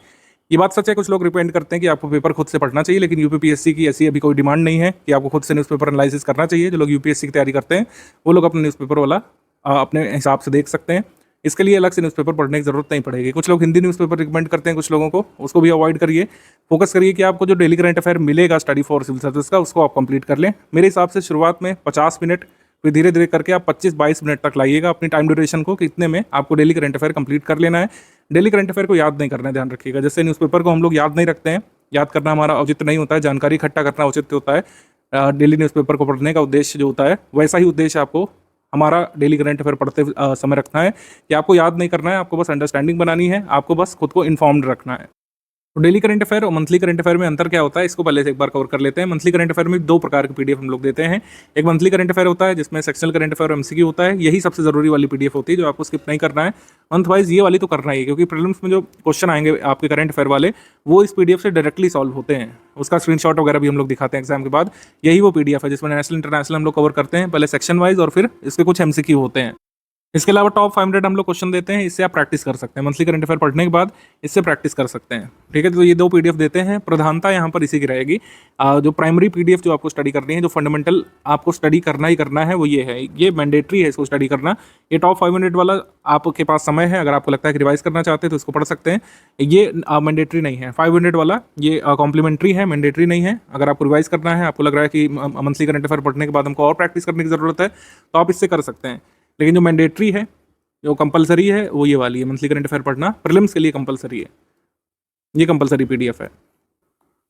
ये बात सच है, कुछ लोग रिकमेंड करते हैं कि आपको पेपर खुद से पढ़ना चाहिए, लेकिन यूपीपीएससी की ऐसी अभी कोई डिमांड नहीं है कि आपको खुद से न्यूज़पेपर एनालिसिस करना चाहिए। जो लोग यूपीएससी की तैयारी करते हैं वो लोग अपने न्यूज़पेपर वाला अपने हिसाब से देख सकते हैं। इसके लिए अलग से न्यूज़पेपर पढ़ने की जरूरत नहीं पड़ेगी। कुछ लोग हिंदी न्यूज़पेपर रिकमेंड करते हैं कुछ लोगों को, उसको भी अवॉइड करिए। फोकस करिए कि आपको जो डेली करंट अफेयर मिलेगा स्टडी फॉर सिविल सर्विस का, उसको आप कंप्लीट कर लें। मेरे हिसाब से शुरुआत में 50 मिनट, फिर धीरे धीरे करके आप 25-22 मिनट तक लाइएगा अपनी टाइम ड्यूरेशन को, कि इतने में आपको डेली करंट अफेयर कंप्लीट कर लेना है। डेली करंट अफेयर को याद नहीं करना है, ध्यान रखिएगा। जैसे न्यूज़पेपर को हम लोग याद नहीं रखते हैं, याद करना हमारा औचित्य नहीं होता है, जानकारी इकट्ठा करना औचित्य होता है। डेली न्यूज़पेपर को पढ़ने का उद्देश्य जो होता है, वैसा ही उद्देश्य आपको हमारा डेली करंट अफेयर पढ़ते समय रखना है, कि आपको याद नहीं करना है, आपको बस अंडरस्टैंडिंग बनानी है, आपको बस खुद को इन्फॉर्म्ड रखना है। तो डेली करंट अफेयर और मंथली करंट अफेयर में अंतर क्या होता है, इसको पहले से एक बार कवर कर लेते हैं। मंथली करंट अफेयर में 2 प्रकार के पीडीएफ हम लोग देते हैं। एक मंथली करंट अफेयर होता है जिसमें सेक्शनल करंट अफेयर और एमसीक्यू होता है, यही सबसे जरूरी वाली पीडीएफ होती है जो आपको स्किप नहीं करना है। मंथ वाइज ये वाली तो करना ही है, क्योंकि प्रीलिम्स में जो क्वेश्चन आएंगे आपके करंट अफेयर वाले, वो इस पीडीएफ से डायरेक्टली सॉल्व होते हैं। उसका स्क्रीनशॉट वगैरह भी हम लोग दिखाते हैं एग्जाम के बाद। यही वो पीडीएफ है जिसमें नेशनल इंटरनेशनल हम लोग कवर करते हैं, पहले सेक्शन वाइज और फिर इसके कुछ एमसीक्यू होते हैं। इसके अलावा टॉप 500 हम लोग क्वेश्चन देते हैं, इससे आप प्रैक्टिस कर सकते हैं। मंथली करंट अफेयर पढ़ने के बाद इससे प्रैक्टिस कर सकते हैं। ठीक है, तो ये 2 पीडीएफ देते हैं। प्रधानता यहाँ पर इसी की रहेगी। जो प्राइमरी पीडीएफ जो आपको स्टडी करनी है, जो फंडामेंटल आपको स्टडी करना ही करना है, वो ये है, ये मैंडेटरी है इसको स्टडी करना। ये टॉप 500 वाला आपके पास समय है, अगर आपको लगता है कि रिवाइज करना चाहते हैं तो इसको पढ़ सकते हैं। ये मैंडेटरी नहीं है। 500 वाला ये कॉम्प्लीमेंट्री है, मैंडेटरी नहीं है। अगर आपको रिवाइज करना है, आपको लग रहा है कि मंथली करंट अफेयर पढ़ने के बाद हमको और प्रैक्टिस करने की जरूरत है, तो आप इससे कर सकते हैं। लेकिन जो मैंडेटरी है, जो कंपलसरी है, वो ये वाली है। मंथली करंट अफेयर पढ़ना प्रीलिम्स के लिए कंपलसरी है, ये कंपलसरी पीडीएफ है।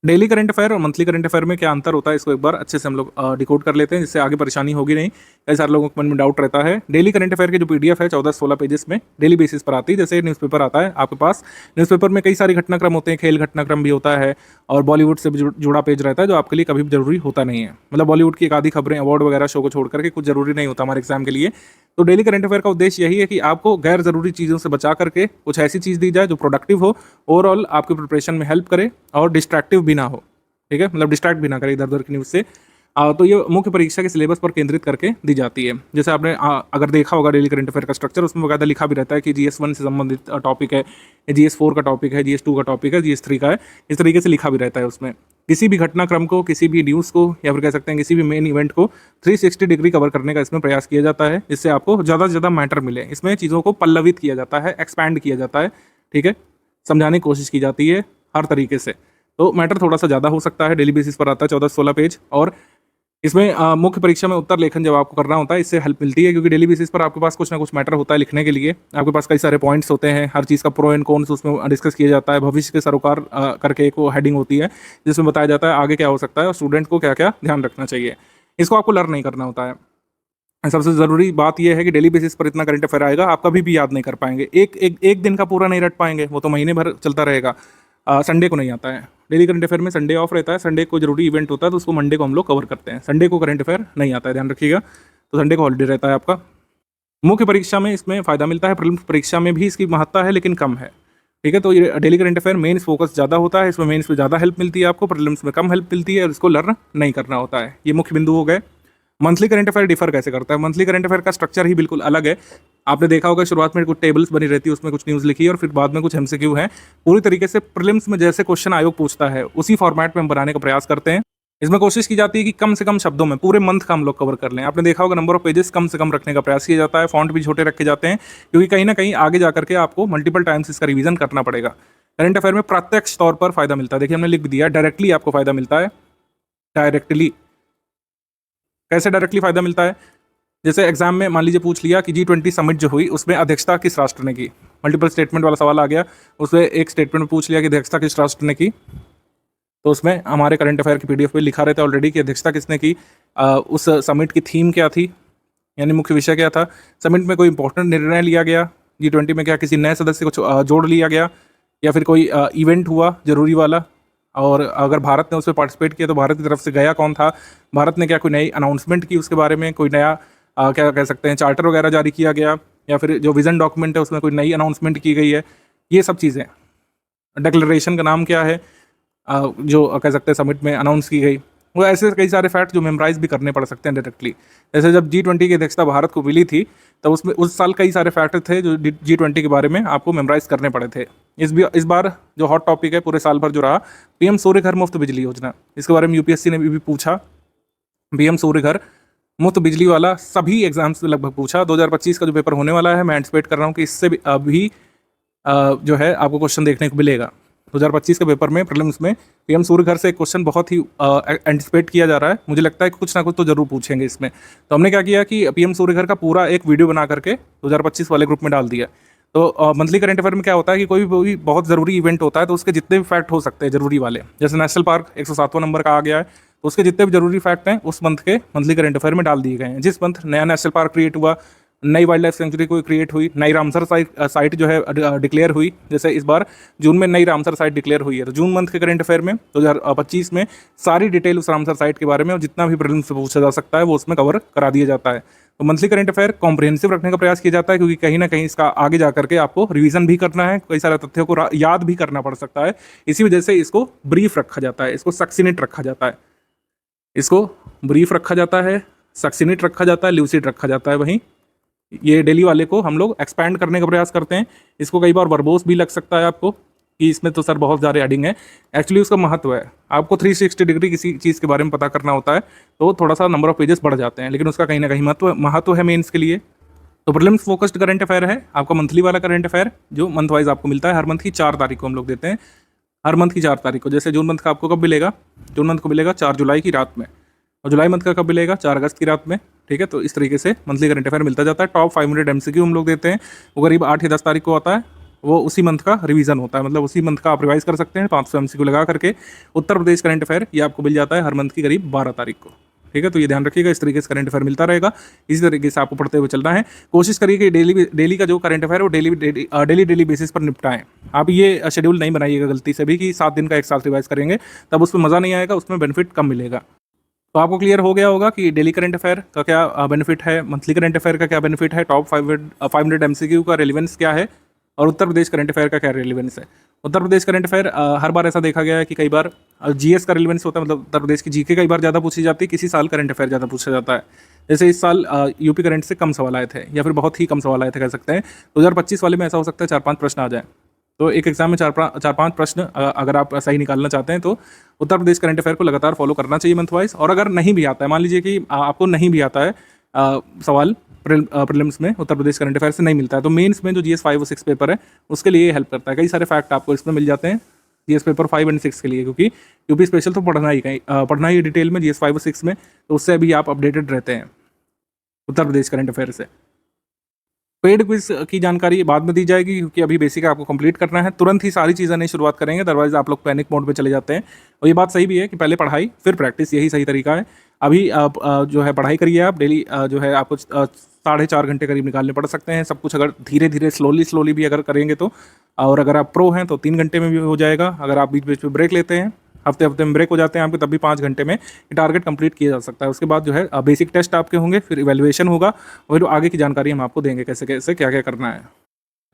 डेली करंट अफेयर और मंथली करंट अफेयर में क्या अंतर होता है, इसको एक बार अच्छे से हम लोग डिकोड कर लेते हैं, जिससे आगे परेशानी होगी नहीं। कई सारे लोगों के मन में डाउट रहता है। डेली करंट अफेयर की जो पीडीएफ है 14-16 पेजेस में डेली बेसिस पर आती है। जैसे न्यूज़पेपर आता है आपके पास, न्यूज़पेपर में कई सारे घटनाक्रम होते हैं, खेल घटनाक्रम भी होता है और बॉलीवुड से भी जुड़ा पेज रहता है, जो आपके लिए कभी भी जरूरी होता नहीं है। मतलब बॉलीवुड की एक आधी खबरें, अवार्ड वगैरह शो को छोड़ करके कुछ जरूरी नहीं होता हमारे एग्जाम के लिए। तो डेली करंट अफेयर का उद्देश्य यही है कि आपको गैर जरूरी चीज़ों से बचा करके कुछ ऐसी चीज़ दी जाए जो प्रोडक्टिव हो, ओवरऑल आपकी प्रिपरेशन में हेल्प करे और डिस्ट्रैक्टिव भी ना हो। ठीक है, मतलब डिस्ट्रैक्ट भी ना करे इधर उधर की न्यूज़ से। तो ये मुख्य परीक्षा के सिलेबस पर केंद्रित करके दी जाती है। जैसे आपने अगर देखा होगा डेली करंट अफेयर का स्ट्रक्चर, उसमें बकायदा लिखा भी रहता है कि GS1 से संबंधित टॉपिक है, GS4 का टॉपिक है, GS2 का टॉपिक है, GS3 का है। इस तरीके से लिखा भी रहता है उसमें। किसी भी घटनाक्रम को, किसी भी न्यूज़ को, या फिर कह सकते हैं किसी भी मेन इवेंट को 360 डिग्री कवर करने का इसमें प्रयास किया जाता है, जिससे आपको ज़्यादा से ज़्यादा मैटर मिले। इसमें चीज़ों को पल्लवित किया जाता है, एक्सपैंड किया जाता है, ठीक है, समझाने की कोशिश की जाती है हर तरीके से। तो मैटर थोड़ा सा ज़्यादा हो सकता है, डेली बेसिस पर आता है 14-16 पेज। और इसमें मुख्य परीक्षा में उत्तर लेखन जब आपको करना होता है, इससे हेल्प मिलती है, क्योंकि डेली बेसिस पर आपके पास कुछ ना कुछ मैटर होता है लिखने के लिए। आपके पास कई सारे पॉइंट्स होते हैं, हर चीज़ का प्रो एंड कॉन्स उसमें डिस्कस किया जाता है। भविष्य के सरोकार करके एक वो हेडिंग होती है, जिसमें बताया जाता है आगे क्या हो सकता है और स्टूडेंट को क्या क्या ध्यान रखना चाहिए। इसको आपको लर्न नहीं करना होता है। सबसे ज़रूरी बात यह है कि डेली बेसिस पर इतना करंट अफेयर आएगा, आप कभी भी याद नहीं कर पाएंगे। एक दिन का पूरा नहीं रट पाएंगे, वो तो महीने भर चलता रहेगा। संडे को नहीं आता है डेली करंट अफेयर में, संडे ऑफ रहता है। संडे को जरूरी इवेंट होता है तो उसको मंडे को हम लोग कवर करते हैं। संडे को करंट अफेयर नहीं आता है, ध्यान रखिएगा। तो संडे को हॉलीडे रहता है आपका। मुख्य परीक्षा में इसमें फ़ायदा मिलता है, प्रीलिम्स परीक्षा में भी इसकी महत्ता है लेकिन कम है। ठीक है, तो ये daily current affair mains focus ज़्यादा होता है, इसमें मेंस में ज़्यादा हेल्प मिलती है आपको, प्रीलिम्स में कम हेल्प मिलती है और इसको लर्न नहीं करना होता है। ये मुख्य बिंदु हो गए। मंथली करंट अफेयर डिफर कैसे करता है? मंथली करंट अफेयर का स्ट्रक्चर ही बिल्कुल अलग है। आपने देखा होगा शुरुआत में कुछ टेबल्स बनी रहती है, उसमें कुछ न्यूज़ लिखी है और फिर बाद में कुछ एमसीक्यू है। पूरी तरीके से प्रीलिम्स में जैसे क्वेश्चन आयोग पूछता है उसी फॉर्मेट में हम बनाने का प्रयास करते हैं। इसमें कोशिश की जाती है कि कम से कम शब्दों में पूरे मंथ का हम लोग कवर कर लें। आपने देखा होगा नंबर ऑफ पेजेस कम से कम रखने का प्रयास किया जाता है, फॉन्ट भी छोटे रखे जाते हैं, क्योंकि कहीं ना कहीं आगे जाकर के आपको मल्टीपल टाइम्स इसका रिवीजन करना पड़ेगा। करंट अफेयर में प्रत्यक्ष तौर पर फायदा मिलता है। देखिए हमने लिख भी दिया, डायरेक्टली आपको फायदा मिलता है। डायरेक्टली कैसे डायरेक्टली फायदा मिलता है? जैसे एग्जाम में मान लीजिए पूछ लिया कि G20 समिट जो हुई उसमें अध्यक्षता किस राष्ट्र ने की, मल्टीपल स्टेटमेंट वाला सवाल आ गया, उसमें एक स्टेटमेंट में पूछ लिया कि अध्यक्षता किस राष्ट्र ने की, तो उसमें हमारे करंट अफेयर की PDF पे लिखा रहता है ऑलरेडी कि अध्यक्षता किसने की, उस समिट की थीम क्या थी, यानी मुख्य विषय क्या था, समिट में कोई इंपॉर्टेंट निर्णय लिया गया, G20 में क्या किसी नए सदस्य को जोड़ लिया गया, या फिर कोई इवेंट हुआ जरूरी वाला, और अगर भारत ने उसमें पार्टिसिपेट किया तो भारत की तरफ से गया कौन था, भारत ने क्या कोई नई अनाउंसमेंट की उसके बारे में, कोई नया क्या कह सकते हैं चार्टर वगैरह जारी किया गया, या फिर जो विजन डॉक्यूमेंट है उसमें कोई नई अनाउंसमेंट की गई है, ये सब चीज़ें। डिक्लेरेशन का नाम क्या है जो कह सकते हैं समिट में अनाउंस की गई। वो ऐसे कई सारे फैक्ट जो मेमोराइज भी करने पड़ सकते हैं डायरेक्टली। जैसे जब G20 की अध्यक्षता भारत को मिली थी तब उसमें उस साल कई सारे फैक्ट थे जो G20 के बारे में आपको मेमोराइज करने पड़े थे। इस बार जो हॉट टॉपिक है पूरे साल भर जो रहा, PM सूर्य घर मुफ्त बिजली योजना, इसके बारे में UPSC ने भी पूछा। PM सूर्य घर मुफ्त बिजली वाला सभी एग्जाम्स में लगभग पूछा। 2025 का जो पेपर होने वाला है, मैं एंटिसिपेट कर रहा हूँ कि इससे भी अभी जो है आपको क्वेश्चन देखने को मिलेगा। 2025 के पेपर में प्रीलिम्स में PM सूर्य घर से एक क्वेश्चन बहुत ही एंटिसिपेट किया जा रहा है। मुझे लगता है कि कुछ ना कुछ तो जरूर पूछेंगे इसमें। तो हमने क्या किया कि PM सूर्य घर का पूरा एक वीडियो बना करके 2025 वाले ग्रुप में डाल दिया। तो मंथली करंट अफेयर में क्या होता है कि कोई भी बहुत ज़रूरी इवेंट होता है तो उसके जितने भी फैक्ट हो सकते हैं ज़रूरी वाले, जैसे नेशनल पार्क 107वां नंबर का आ गया है, तो उसके जितने भी जरूरी फैक्ट हैं उस मंथ के मंथली करंट अफेयर में डाल दिए गए हैं। जिस मंथ नया नेशनल पार्क क्रिएट हुआ, नई वाइल्ड लाइफ सेंचुरी कोई क्रिएट हुई, नई रामसर साइट जो है डिक्लेयर हुई, जैसे इस बार जून में नई रामसर साइट डिक्लेयर हुई है, तो जून मंथ के करंट अफेयर में 2025 में सारी डिटेल उस रामसर साइट के बारे में और जितना भी प्रीलिम्स से पूछा जा सकता है वो उसमें कवर करा दिया जाता है। तो मंथली करंट अफेयर कॉम्प्रिहेंसिव रखने का प्रयास किया जाता है, क्योंकि कहीं ना कहीं इसका आगे जा करके आपको रिवीजन भी करना है, कई सारे तथ्यों को याद भी करना पड़ सकता है। इसी वजह से इसको ब्रीफ रखा जाता है, इसको सक्सिनेट रखा जाता है, इसको ब्रीफ रखा जाता है, सक्सिनेट रखा जाता है, ल्यूसिड रखा जाता है। वहीं ये डेली वाले को हम लोग एक्सपैंड करने का प्रयास करते हैं। इसको कई बार वर्बोस भी लग सकता है आपको कि इसमें तो सर बहुत ज़्यादा एडिंग है, एक्चुअली उसका महत्व है। आपको 360 डिग्री किसी चीज़ के बारे में पता करना होता है तो थोड़ा सा नंबर ऑफ पेजेस बढ़ जाते हैं, लेकिन उसका कहीं ना कहीं महत्व है मेंस के लिए। तो प्रीलिम्स फोकस्ड करंट अफेयर है आपका मंथली वाला करंट अफेयर, जो मंथ वाइज आपको मिलता है। हर मंथ की 4 तारीख को हम लोग देते हैं, हर मंथ की 4 तारीख को। जैसे जून मंथ का आपको कब मिलेगा? जून मंथ को मिलेगा 4 जुलाई की रात में, और जुलाई मंथ का कब मिलेगा? 4 अगस्त की रात में। ठीक है, तो इस तरीके से मंथली करंट अफेयर मिलता जाता है। टॉप 500 MCQ हम लोग देते हैं, वो करीब 8 या 10 तारीख को आता है। वो उसी मंथ का रिवीजन होता है, मतलब उसी मंथ का आप रिवाइज कर सकते हैं 500 MCQ लगा करके। उत्तर प्रदेश करंट अफेयर ये आपको मिल जाता है हर मंथ की करीब 12 तारीख को, ठीक है। तो ये ध्यान रखिएगा, इस तरीके से करंट अफेयर मिलता रहेगा, इसी तरीके से आपको पढ़ते हुए चलना है। कोशिश करिए कि डेली का जो करंट अफेयर है वो डेली बेसिस पर निपटाएं। आप ये शेड्यूल नहीं बनाइएगा गलती से भी कि 7 दिन का एक साथ रिवाइज करेंगे, तब उसमें मज़ा नहीं आएगा, उसमें बेनिफिट कम मिलेगा। तो आपको क्लियर हो गया होगा कि डेली करंट अफेयर का क्या बेनिफिट है, मंथली करंट अफेयर का क्या बेनिफिट है, टॉप 500 MCQ का रेलिवेंस क्या है, और उत्तर प्रदेश करंट अफेयर का क्या रेलिवेंस है। उत्तर प्रदेश करंट अफेयर हर बार ऐसा देखा गया है कि कई बार GS का रेलिवेंस होता है, मतलब उत्तर प्रदेश की GK कई बार ज़्यादा पूछी जाती है, किसी साल करंट अफेयर ज़्यादा पूछा जाता है। जैसे इस साल यूपी करंट से कम सवाल आए थे, या फिर बहुत ही कम सवाल आए थे कह सकते हैं। 2025 वाले में ऐसा हो सकता है 4-5 प्रश्न आ जाए। तो एक एग्जाम में 4-5 प्रश्न अगर आप सही निकालना चाहते हैं तो उत्तर प्रदेश करंट अफेयर को लगातार फॉलो करना चाहिए मंथ वाइज। और अगर नहीं भी आता है, मान लीजिए कि आपको नहीं भी आता है सवाल प्रीलिम्स में उत्तर प्रदेश करंट अफेयर से नहीं मिलता है, तो मेंस में जो GS 5 और 6 पेपर है उसके लिए हेल्प करता है। कई सारे फैक्ट आपको इसमें मिल जाते हैं GS पेपर 5 और 6 के लिए, क्योंकि यूपी स्पेशल तो पढ़ना ही डिटेल में GS 5 और 6 में, तो उससे अभी आप अपडेटेड रहते हैं उत्तर प्रदेश करंट अफेयर से। पेड क्विज की जानकारी बाद में दी जाएगी, क्योंकि अभी बेसिक आपको कंप्लीट करना है, तुरंत ही सारी चीज़ें नहीं शुरुआत करेंगे, अदरवाइज आप लोग पैनिक मोड पे चले जाते हैं। और ये बात सही भी है कि पहले पढ़ाई फिर प्रैक्टिस, यही सही तरीका है। अभी आप जो है पढ़ाई करिए, आप डेली जो है आपको 4.5 घंटे करीब निकालने पड़ सकते हैं। सब कुछ अगर धीरे धीरे स्लोली भी अगर करेंगे तो, और अगर आप प्रो हैं तो 3 घंटे में भी हो जाएगा। अगर आप बीच बीच में ब्रेक लेते हैं, हफ्ते में ब्रेक हो जाते हैं आपके, तब भी 5 घंटे में टारगेट कंप्लीट किया जा सकता है। उसके बाद जो है बेसिक टेस्ट आपके होंगे, फिर इवैल्यूएशन होगा, और फिर आगे की जानकारी हम आपको देंगे कैसे कैसे क्या क्या करना है।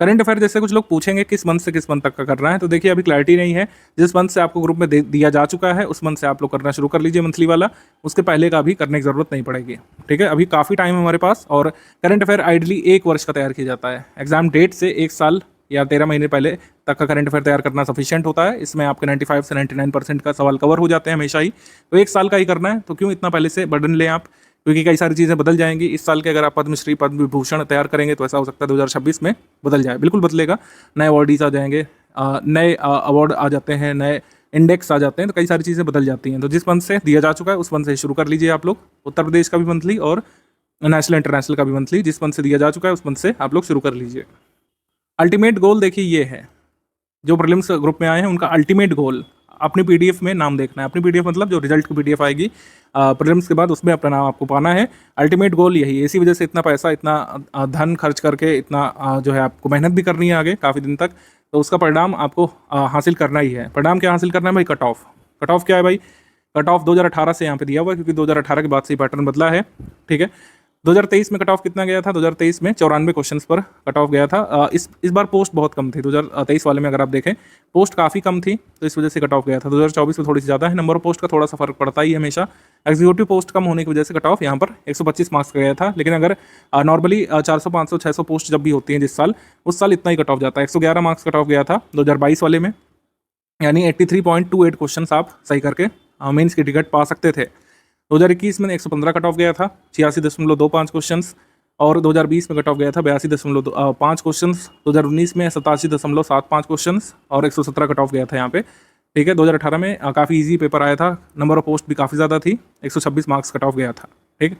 करंट अफेयर जैसे कुछ लोग पूछेंगे किस मंथ से किस मंथ तक का करना है, तो देखिए अभी क्लैरिटी नहीं है। जिस मंथ से आपको ग्रुप में दिया जा चुका है उस मंथ से आप लोग करना शुरू कर लीजिए मंथली वाला, उसके पहले का भी करने की जरूरत नहीं पड़ेगी, ठीक है। अभी काफ़ी टाइम है हमारे पास, और करंट अफेयर आइडली 1 वर्ष का तैयार किया जाता है। एग्जाम डेट से 1 साल या 13 महीने पहले तक का करंट अफेयर तैयार करना सफिशिएंट होता है। इसमें आपके 95 से 99% का सवाल कवर हो जाते हैं हमेशा ही। तो 1 साल का ही करना है, तो क्यों इतना पहले से बर्डन लें आप, क्योंकि कई सारी चीज़ें बदल जाएंगी इस साल के। अगर आप पद्मश्री पद्म विभूषण तैयार करेंगे तो ऐसा हो सकता है 2026 में बदल जाए, बिल्कुल बदलेगा। नए अवार्डीज आ जाएंगे, नए अवार्ड आ जाते हैं, नए इंडेक्स आ जाते हैं, तो कई सारी चीज़ें बदल जाती हैं। तो जिस मंथ से दिया जा चुका है उस मंथ से शुरू कर लीजिए आप लोग, उत्तर प्रदेश का भी मंथली और नेशनल इंटरनेशनल का भी मंथली, जिस मंथ से दिया जा चुका है उस मंथ से आप लोग शुरू कर लीजिए। अल्टीमेट गोल देखिए ये है, जो प्रीलिम्स ग्रुप में आए हैं उनका अल्टीमेट गोल अपनी PDF में नाम देखना है। अपनी PDF मतलब जो रिजल्ट की PDF आएगी प्रीलिम्स के बाद, उसमें अपना नाम आपको पाना है। अल्टीमेट गोल यही है, इसी वजह से इतना पैसा, इतना धन खर्च करके, इतना जो है आपको मेहनत भी करनी है आगे काफ़ी दिन तक, तो उसका परिणाम आपको हासिल करना ही है। परिणाम क्या हासिल करना है भाई? Cut off. कट ऑफ क्या है भाई? कट ऑफ 2018 से यहाँ पे दिया हुआ है, क्योंकि 2018 के बाद से पैटर्न बदला है, ठीक है। 2023 में कट ऑफ कितना गया था? 2023 में 94 क्वेश्चंस पर कट ऑफ गया था। इस बार पोस्ट बहुत कम थी 2023 वाले में, अगर आप देखें पोस्ट काफ़ी कम थी, तो इस वजह से कट ऑफ गया था। 2024 में थोड़ी सी ज़्यादा है, नंबर ऑफ पोस्ट का थोड़ा सा फर्क पड़ता ही हमेशा। एग्जीक्यूटिव पोस्ट कम होने की वजह से कट ऑफ यहाँ पर 125 मार्क्स का गया था, लेकिन अगर नॉर्मली 400, 500, 600 पोस्ट जब भी होती हैं जिस साल, उस साल इतना ही कट ऑफ जाता है। 111 मार्क्स कट ऑफ गया था 2022 वाले में, यानी 83.28 क्वेश्चन आप सही करके मेंस की टिकट पा सकते थे। 2021 में 115 कट ऑफ गया था, 86.25 क्वेश्चंस, और 2020 में कट ऑफ गया था 82.5 क्वेश्चंस, 2019 में 87.75 क्वेश्चंस, और 117 कट ऑफ गया था यहाँ पे, ठीक है। 2018 में काफ़ी इजी पेपर आया था, नंबर ऑफ पोस्ट भी काफ़ी ज़्यादा थी, 126 मार्क्स कट ऑफ गया था, ठीक।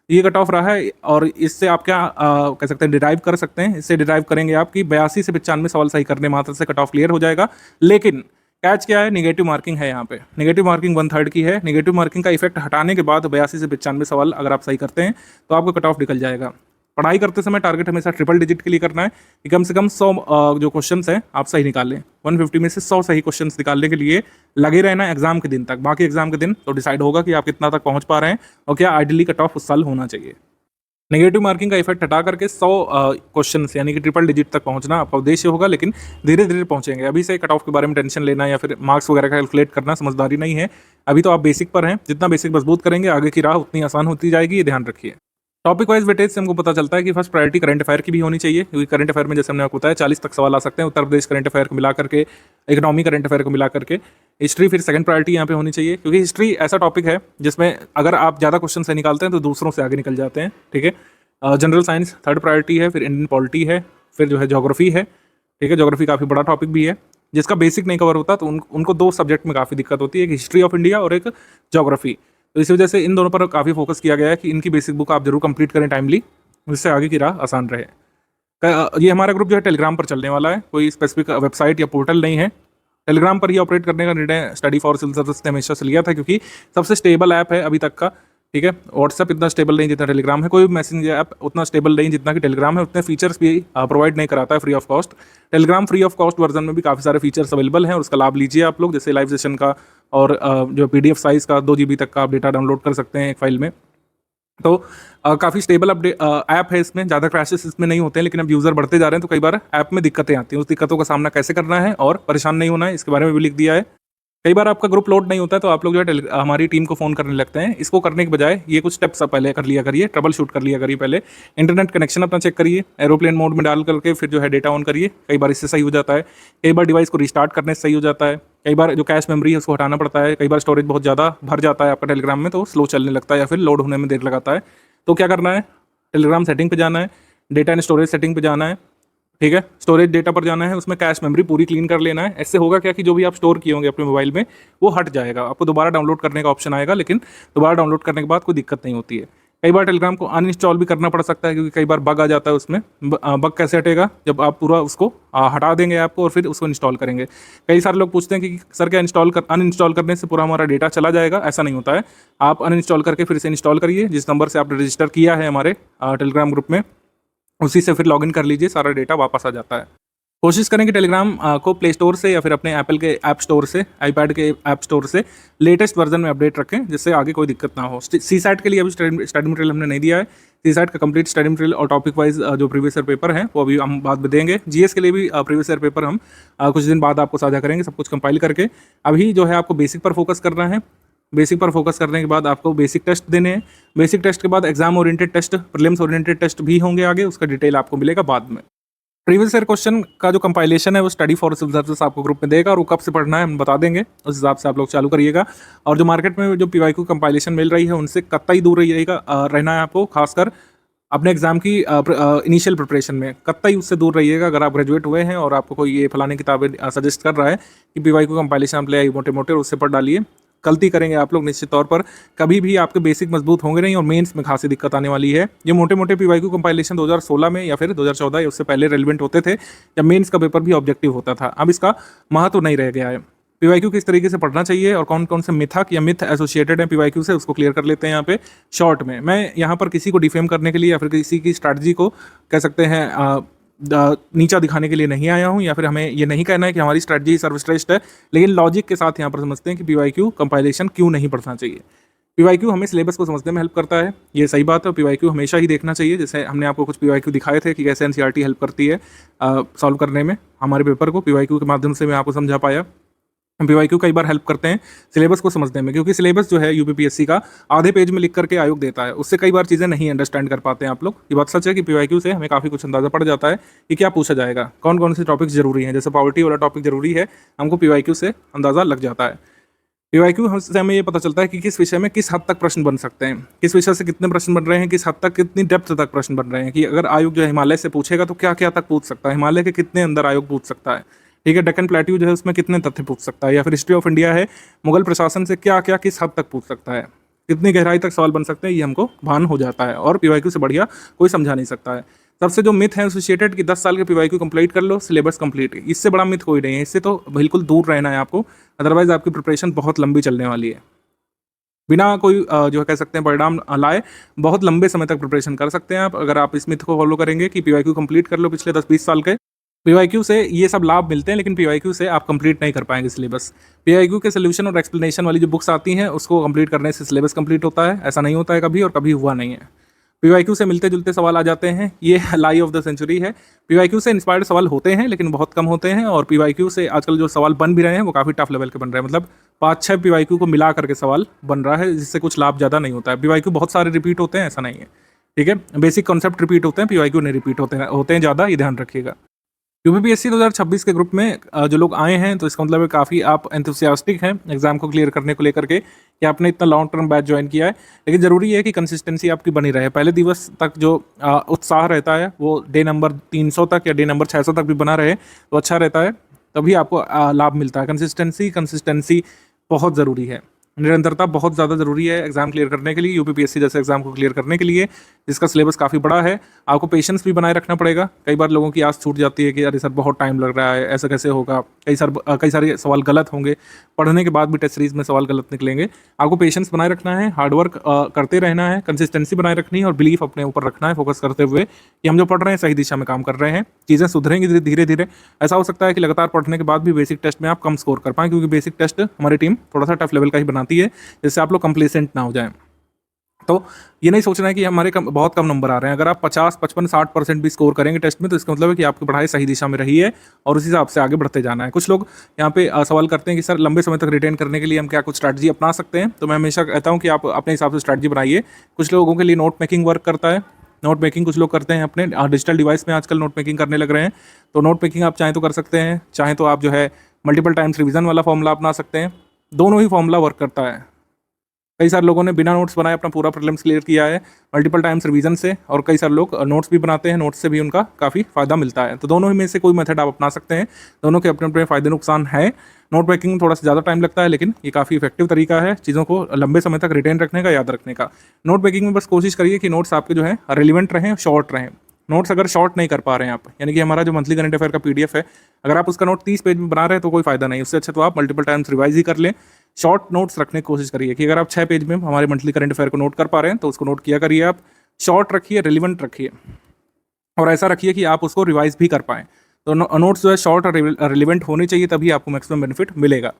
ये कट ऑफ रहा है, और इससे आप क्या कह सकते हैं, डिराइव कर सकते हैं। इससे डिराइव करेंगे आप कि 82 से 95 सवाल सही करने मात्र से कट ऑफ क्लियर हो जाएगा। लेकिन कैच क्या है? निगेटिव मार्किंग है यहाँ पे। निगेटिव मार्किंग 1/3 की है। निगेटिव मार्किंग का इफेक्ट हटाने के बाद 82 से 95 सवाल अगर आप सही करते हैं तो आपका कट ऑफ निकल जाएगा। पढ़ाई करते समय टारगेट हमेशा ट्रिपल डिजिट के लिए करना है कि कम से कम 100 जो क्वेश्चंस हैं आप सही निकाल लें। 150 में से 100 सही क्वेश्चंस निकालने के लिए लगे रहना एग्जाम के दिन तक। बाकी एग्जाम के दिन तो डिसाइड होगा कि आप कितना तक पहुंच पा रहे हैं और क्या आइडियली कट ऑफ उस साल होना चाहिए। नेगेटिव मार्किंग का इफेक्ट हटा करके 100 क्वेश्चन यानी कि ट्रिपल डिजिट तक पहुंचना आपका उद्देश्य होगा, लेकिन धीरे धीरे पहुंचेंगे। अभी से कट ऑफ के बारे में टेंशन लेना या फिर मार्क्स वगैरह का कैलकुलेट करना समझदारी नहीं है। अभी तो आप बेसिक पर हैं, जितना बेसिक मजबूत करेंगे आगे की राह उतनी आसान होती जाएगी, ये ध्यान रखिए। टॉपिक वाइज वेटेज से हमको पता चलता है कि फर्स्ट प्रायोरिटी करंट अफेयर की भी होनी चाहिए, क्योंकि करंट अफेयर में जैसे हमने आपको बताया 40 तक सवाल आ सकते हैं। उत्तर प्रदेश करंट अफेयर को मिला करके, इकोनॉमी करंट अफेयर को मिला करके, हिस्ट्री फिर सेकंड प्रायोरिटी यहाँ पे होनी चाहिए, क्योंकि हिस्ट्री ऐसा टॉपिक है जिसमें अगर आप ज़्यादा क्वेश्चन से निकालते हैं तो दूसरों से आगे निकल जाते हैं, ठीक है। जनरल साइंस थर्ड प्रायोरिटी है, फिर इंडियन पॉलिटी है, फिर जो है ज्योग्राफी है, ठीक है। ज्योग्राफी काफ़ी बड़ा टॉपिक भी है, जिसका बेसिक नहीं कवर होता तो उनको 2 सब्जेक्ट में काफ़ी दिक्कत होती है, एक हिस्ट्री ऑफ इंडिया और एक ज्योग्राफी। तो इसी वजह से इन दोनों पर काफ़ी फोकस किया गया है कि इनकी बेसिक बुक आप जरूर कंप्लीट करें टाइमली, जिससे आगे की राह आसान रहे। ये हमारा ग्रुप जो है टेलीग्राम पर चलने वाला है, कोई स्पेसिफिक वेबसाइट या पोर्टल नहीं है। टेलीग्राम पर ही ऑपरेट करने का निर्णय स्टडी फॉर सिविल सर्विस ने हमेशा से लिया था, क्योंकि सबसे स्टेबल ऐप है अभी तक का। ठीक है, व्हाट्सएप इतना स्टेबल नहीं जितना टेलीग्राम है, कोई भी मैसेजिंग ऐप उतना स्टेबल नहीं जितना कि टेलीग्राम है, उतने फीचर्स भी प्रोवाइड नहीं कराता है free of cost. Telegram free of cost version में भी काफ़ी सारे फीचर्स अवेलेबल हैं और उसका लाभ लीजिए आप लोग, जैसे लाइव सेशन का और जो PDF साइज़ का 2 GB तक का आप डेटा डाउनलोड कर सकते हैं एक फाइल में। तो काफ़ी स्टेबल अपडेट ऐप है, इसमें ज़्यादा क्रैशेस इसमें नहीं होते हैं, लेकिन अब यूज़र बढ़ते जा रहे हैं तो कई बार ऐप में दिक्कतें आती हैं। उस दिक्कतों का सामना कैसे करना है और परेशान नहीं होना है, इसके बारे में भी लिख दिया है। कई बार आपका ग्रुप लोड नहीं होता है तो आप लोग जो है हमारी टीम को फ़ोन करने लगते हैं। इसको करने के बजाय ये कुछ स्टेप्स आप पहले कर लिया करिए, ट्रबल शूट कर लिया करिए पहले। इंटरनेट कनेक्शन अपना चेक करिए, एरोप्लेन मोड में डाल करके फिर जो है डेटा ऑन करिए, कई बार इससे सही हो जाता है। कई बार डिवाइस को रिस्टार्ट करने से सही हो जाता है। कई बार जो कैश मेमोरी है उसको हटाना पड़ता है। कई बार स्टोरेज बहुत ज़्यादा भर जाता है आपका टेलीग्राम में, तो स्लो चलने लगता है या फिर लोड होने में देर लगाता है। तो क्या करना है, टेलीग्राम सेटिंग पे जाना है, डेटा एंड स्टोरेज सेटिंग पे जाना है। ठीक है, स्टोरेज डेटा पर जाना है, उसमें कैश मेमोरी पूरी क्लीन कर लेना है। इससे होगा क्या कि जो भी आप स्टोर किए होंगे अपने मोबाइल में वो हट जाएगा, आपको दोबारा डाउनलोड करने का ऑप्शन आएगा, लेकिन दोबारा डाउनलोड करने के बाद कोई दिक्कत नहीं होती है। कई बार टेलीग्राम को अनइंस्टॉल भी करना पड़ सकता है, क्योंकि कई बार बग आ जाता है उसमें। बग कैसे हटेगा, जब आप पूरा उसको हटा देंगे ऐप को और फिर उसको इंस्टॉल करेंगे। कई सारे लोग पूछते हैं कि सर क्या अनइंस्टॉल करने से पूरा हमारा डेटा चला जाएगा? ऐसा नहीं होता है। आप अनइंस्टॉल करके फिर से इंस्टॉल करिए, जिस नंबर से आपने रजिस्टर किया है हमारे टेलीग्राम ग्रुप में, उसी से फिर लॉगिन कर लीजिए, सारा डेटा वापस आ जाता है। कोशिश करें कि टेलीग्राम को प्ले स्टोर से या फिर अपने एप्पल के ऐप स्टोर से, आईपैड के ऐप स्टोर से लेटेस्ट वर्जन में अपडेट रखें, जिससे आगे कोई दिक्कत ना हो। CSAT के लिए अभी स्टडी मटेरियल हमने नहीं दिया है। CSAT का कंप्लीट स्टडी मटेरियल और टॉपिक वाइज जो प्रीवियस ईयर पेपर हैं वो अभी हम बाद में देंगे। GS के लिए भी प्रीवियस ईयर पेपर हम कुछ दिन बाद आपको साझा करेंगे, सब कुछ कंपाइल करके। अभी जो है आपको बेसिक पर फोकस करना है। बेसिक पर फोकस करने के बाद आपको बेसिक टेस्ट देने हैं। बेसिक टेस्ट के बाद exam oriented test, prelims oriented test भी होंगे आगे, उसका डिटेल आपको मिलेगा बाद में। प्रीवियस ईयर क्वेश्चन का जो कंपाइलेशन है वो स्टडी फॉर सिविल सर्विस आपको ग्रुप में देगा और वो कब से पढ़ना है हम बता देंगे, उस हिसाब से आप लोग चालू करिएगा। और जो मार्केट में जो PYQ कंपाइलेशन मिल रही है उनसे कतई दूर रहिएगा, रहना है आपको। खासकर अपने एग्जाम की इनिशियल प्रिपरेशन में कतई उससे दूर रहिएगा। अगर आप ग्रेजुएट हुए हैं और आपको कोई ये फलाने किताबें सजेस्ट कर रहा है कि PYQ कंपाइलेशन आप ले आइए मोटे मोटे, उससे पढ़ डालिए। गलती करेंगे आप लोग निश्चित तौर पर, कभी भी आपके बेसिक मजबूत होंगे नहीं और मेंस में खासी दिक्कत आने वाली है। ये मोटे मोटे PYQ कंपाइलेशन 2016 में या फिर 2014 या उससे पहले रेलिवेंट होते थे, जब मेंस का पेपर भी ऑब्जेक्टिव होता था। अब इसका महत्व नहीं रह गया है। PYQ किस तरीके से पढ़ना चाहिए और कौन कौन से मिथक या मिथ एसोसिएटेड हैं PYQ से, उसको क्लियर कर लेते हैं यहाँ पे शॉर्ट में। मैं यहाँ पर किसी को डिफेम करने के लिए या फिर किसी की स्ट्रैटेजी को कह सकते हैं नीचा दिखाने के लिए नहीं आया हूँ, या फिर हमें ये नहीं कहना है कि हमारी स्ट्रैटेजी सर्वश्रेष्ठ है, लेकिन लॉजिक के साथ यहाँ पर समझते हैं कि PYQ कंपाइलेशन क्यों नहीं पढ़ना चाहिए। PYQ हमें सिलेबस को समझने में हेल्प करता है, ये सही बात है। PYQ हमेशा ही देखना चाहिए। जैसे हमने आपको कुछ PYQ दिखाए थे कि कैसे NCERT हेल्प करती है सॉल्व करने में हमारे पेपर को, PYQ के माध्यम से मैं आपको समझा पाया। PYQ कई बार हेल्प करते हैं सिलेबस को समझने में, क्योंकि सिलेबस जो है UPPSC का आधे पेज में लिख करके आयोग देता है, उससे कई बार चीज़ें नहीं अंडरस्टैंड कर पाते हैं आप लोग। ये बात सच है कि PYQ से हमें काफ़ी कुछ अंदाजा पड़ जाता है कि क्या पूछा जाएगा, कौन कौन से टॉपिक्स जरूरी हैं। जैसे पॉवर्टी वाला टॉपिक जरूरी है, हमको PYQ से अंदाज़ा लग जाता है। PYQ से हमें ये पता चलता है कि किस विषय में किस हद तक प्रश्न बन सकते हैं, किस विषय से कितने प्रश्न बन रहे हैं, किस हद तक कितनी डेप्थ तक प्रश्न बन रहे हैं, कि अगर आयोग जो है हिमालय से पूछेगा तो क्या क्या तक पूछ सकता है, हिमालय के कितने अंदर आयोग पूछ सकता है। ठीक है, डेक्कन प्लेट्यू जो है उसमें कितने तथ्य पूछ सकता है, या फिर हिस्ट्री ऑफ इंडिया है, मुगल प्रशासन से क्या क्या किस हद तक पूछ सकता है, कितनी गहराई तक सवाल बन सकते हैं, ये हमको भान हो जाता है। और PYQ से बढ़िया कोई समझा नहीं सकता है। सबसे जो मिथ है एसोसिएटेड कि 10 साल के PYQ कंप्लीट कर लो, सिलेबस कंप्लीट, इससे बड़ा मिथ कोई नहीं है। इससे तो बिल्कुल दूर रहना है आपको, अदरवाइज आपकी प्रिपरेशन बहुत लंबी चलने वाली है। बिना कोई जो है कह सकते हैं परिणाम लाए बहुत लंबे समय तक प्रिपरेशन कर सकते हैं आप, अगर आप इस मिथ को फॉलो करेंगे कि PYQ कंप्लीट कर लो पिछले 10-20 साल के। PYQ से ये सब लाभ मिलते हैं, लेकिन PYQ से आप कंप्लीट नहीं कर पाएंगे सिलेबस। PYQ के सोल्यूशन और एक्सप्लेनेशन वाली जो बुक्स आती हैं उसको कंप्लीट करने से सिलेबस कंप्लीट होता है, ऐसा नहीं होता है कभी, और कभी हुआ नहीं है। PYQ से मिलते जुलते सवाल आ जाते हैं, ये लाई ऑफ द सेंचुरी है। PYQ से इंस्पायर्ड सवाल होते हैं लेकिन बहुत कम होते हैं, और PYQ से आजकल जो सवाल बन भी रहे हैं वो काफ़ी टफ लेवल के बन रहे हैं। मतलब 5-6 PYQ को मिला करके सवाल बन रहा है, जिससे कुछ लाभ ज़्यादा नहीं होता है। PYQ बहुत सारे रिपीट होते हैं, ऐसा नहीं है। ठीक है, बेसिक कॉन्सेप्ट रिपीट होते हैं, PYQ नहीं रिपीट होते हैं ज़्यादा, ये ध्यान रखिएगा। UPPSC 2026 के ग्रुप में जो लोग आए हैं तो इसका मतलब काफ़ी आप एंथुसियास्टिक हैं एग्जाम को क्लियर करने को लेकर के, कि आपने इतना लॉन्ग टर्म बैच ज्वाइन किया है। लेकिन ज़रूरी है कि कंसिस्टेंसी आपकी बनी रहे। पहले दिवस तक जो उत्साह रहता है वो डे नंबर 300 तक या डे नंबर 600 तक भी बना रहे तो अच्छा रहता है, तभी आपको लाभ मिलता है। कंसिस्टेंसी बहुत ज़रूरी है। निरंतरता बहुत ज़्यादा ज़रूरी है एग्जाम क्लियर करने के लिए, यूपीपीएससी जैसे एग्जाम को क्लियर करने के लिए, जिसका सिलेबस काफ़ी बड़ा है। आपको पेशेंस भी बनाए रखना पड़ेगा। कई बार लोगों की आस छूट जाती है कि अरे सर बहुत टाइम लग रहा है, ऐसा कैसे होगा, कई सारे सवाल गलत होंगे, पढ़ने के बाद भी टेस्ट सीरीज में सवाल गलत निकलेंगे। आपको पेशेंस बनाए रखना है, हार्डवर्क करते रहना है, कंसिस्टेंसी बनाए रखनी है और बिलीफ अपने ऊपर रखना है, फोकस करते हुए कि हम जो पढ़ रहे हैं सही दिशा में काम कर रहे हैं, चीज़ें सुधरेंगी धीरे धीरे। ऐसा हो सकता है कि लगातार पढ़ने के बाद भी बेसिक टेस्ट में आप कम स्कोर कर पाएं, क्योंकि बेसिक टेस्ट हमारी टीम थोड़ा सा टफ लेवल का ही बनाती है, जिससे आप लोग कंप्लेसेंट ना हो जाएं। तो ये नहीं सोचना है कि हमारे बहुत कम नंबर आ रहे हैं। अगर आप 50, 55, 60% भी स्कोर करेंगे टेस्ट में, तो इसका मतलब है कि आपकी पढ़ाई सही दिशा में रही है और उसी हिसाब से आगे बढ़ते जाना है। कुछ लोग यहाँ पे सवाल करते हैं कि सर लंबे समय तक रिटेन करने के लिए हम क्या कुछ स्ट्रैटेजी अपना सकते हैं। तो मैं हमेशा कहता हूँ कि आप अपने हिसाब से स्ट्रैटेजी बनाइए। कुछ लोगों के लिए नोट मेकिंग वर्क करता है। नोट मेकिंग कुछ लोग करते हैं अपने डिजिटल डिवाइस में, आजकल नोट मेकिंग करने लग रहे हैं। तो नोट मेकिंग आप चाहें तो कर सकते हैं, चाहें तो आप जो है मल्टीपल टाइम्स रिवीजन वाला फॉर्मूला अपना सकते हैं। दोनों ही फॉर्मूला वर्क करता है। कई सारे लोगों ने बिना नोट्स बनाए अपना पूरा प्रीलिम्स क्लियर किया है मल्टीपल टाइम्स रिवीजन से, और कई सारे लोग नोट्स भी बनाते हैं, नोट्स से भी उनका काफ़ी फ़ायदा मिलता है। तो दोनों ही में से कोई मेथड आप अपना सकते हैं। दोनों के अपने अपने फ़ायदे नुकसान है। नोट मेकिंग में थोड़ा सा ज़्यादा टाइम लगता है, लेकिन ये काफ़ी इफेक्टिव तरीका है चीज़ों को लंबे समय तक रिटेन रखने का, याद रखने का। नोट मेकिंग में बस कोशिश करिए कि नोट्स आपके जो है रिलेवेंट रहें, शॉर्ट रहें। नोट्स अगर शॉर्ट नहीं कर पा रहे हैं आप, यानी कि हमारा जो मंथली करंट अफेयर का पीडीएफ है, अगर आप उसका नोट 30 पेज में बना रहे हैं तो कोई फायदा नहीं। उससे अच्छा तो आप मल्टीपल टाइम्स रिवाइज ही कर लें। शॉर्ट नोट्स रखने की कोशिश करिए कि अगर आप 6 पेज में हमारे मंथली करंट अफेयर को नोट कर पा रहे हैं तो उसको नोट किया करिए। आप शॉर्ट रखिए, रिलेवेंट रखिए और ऐसा रखिए कि आप उसको रिवाइज भी कर पाएँ। तो नोट्स जो है शॉर्ट और रिलेवेंट होने चाहिए, तभी आपको मैक्सिमम बेनिफिट मिलेगा।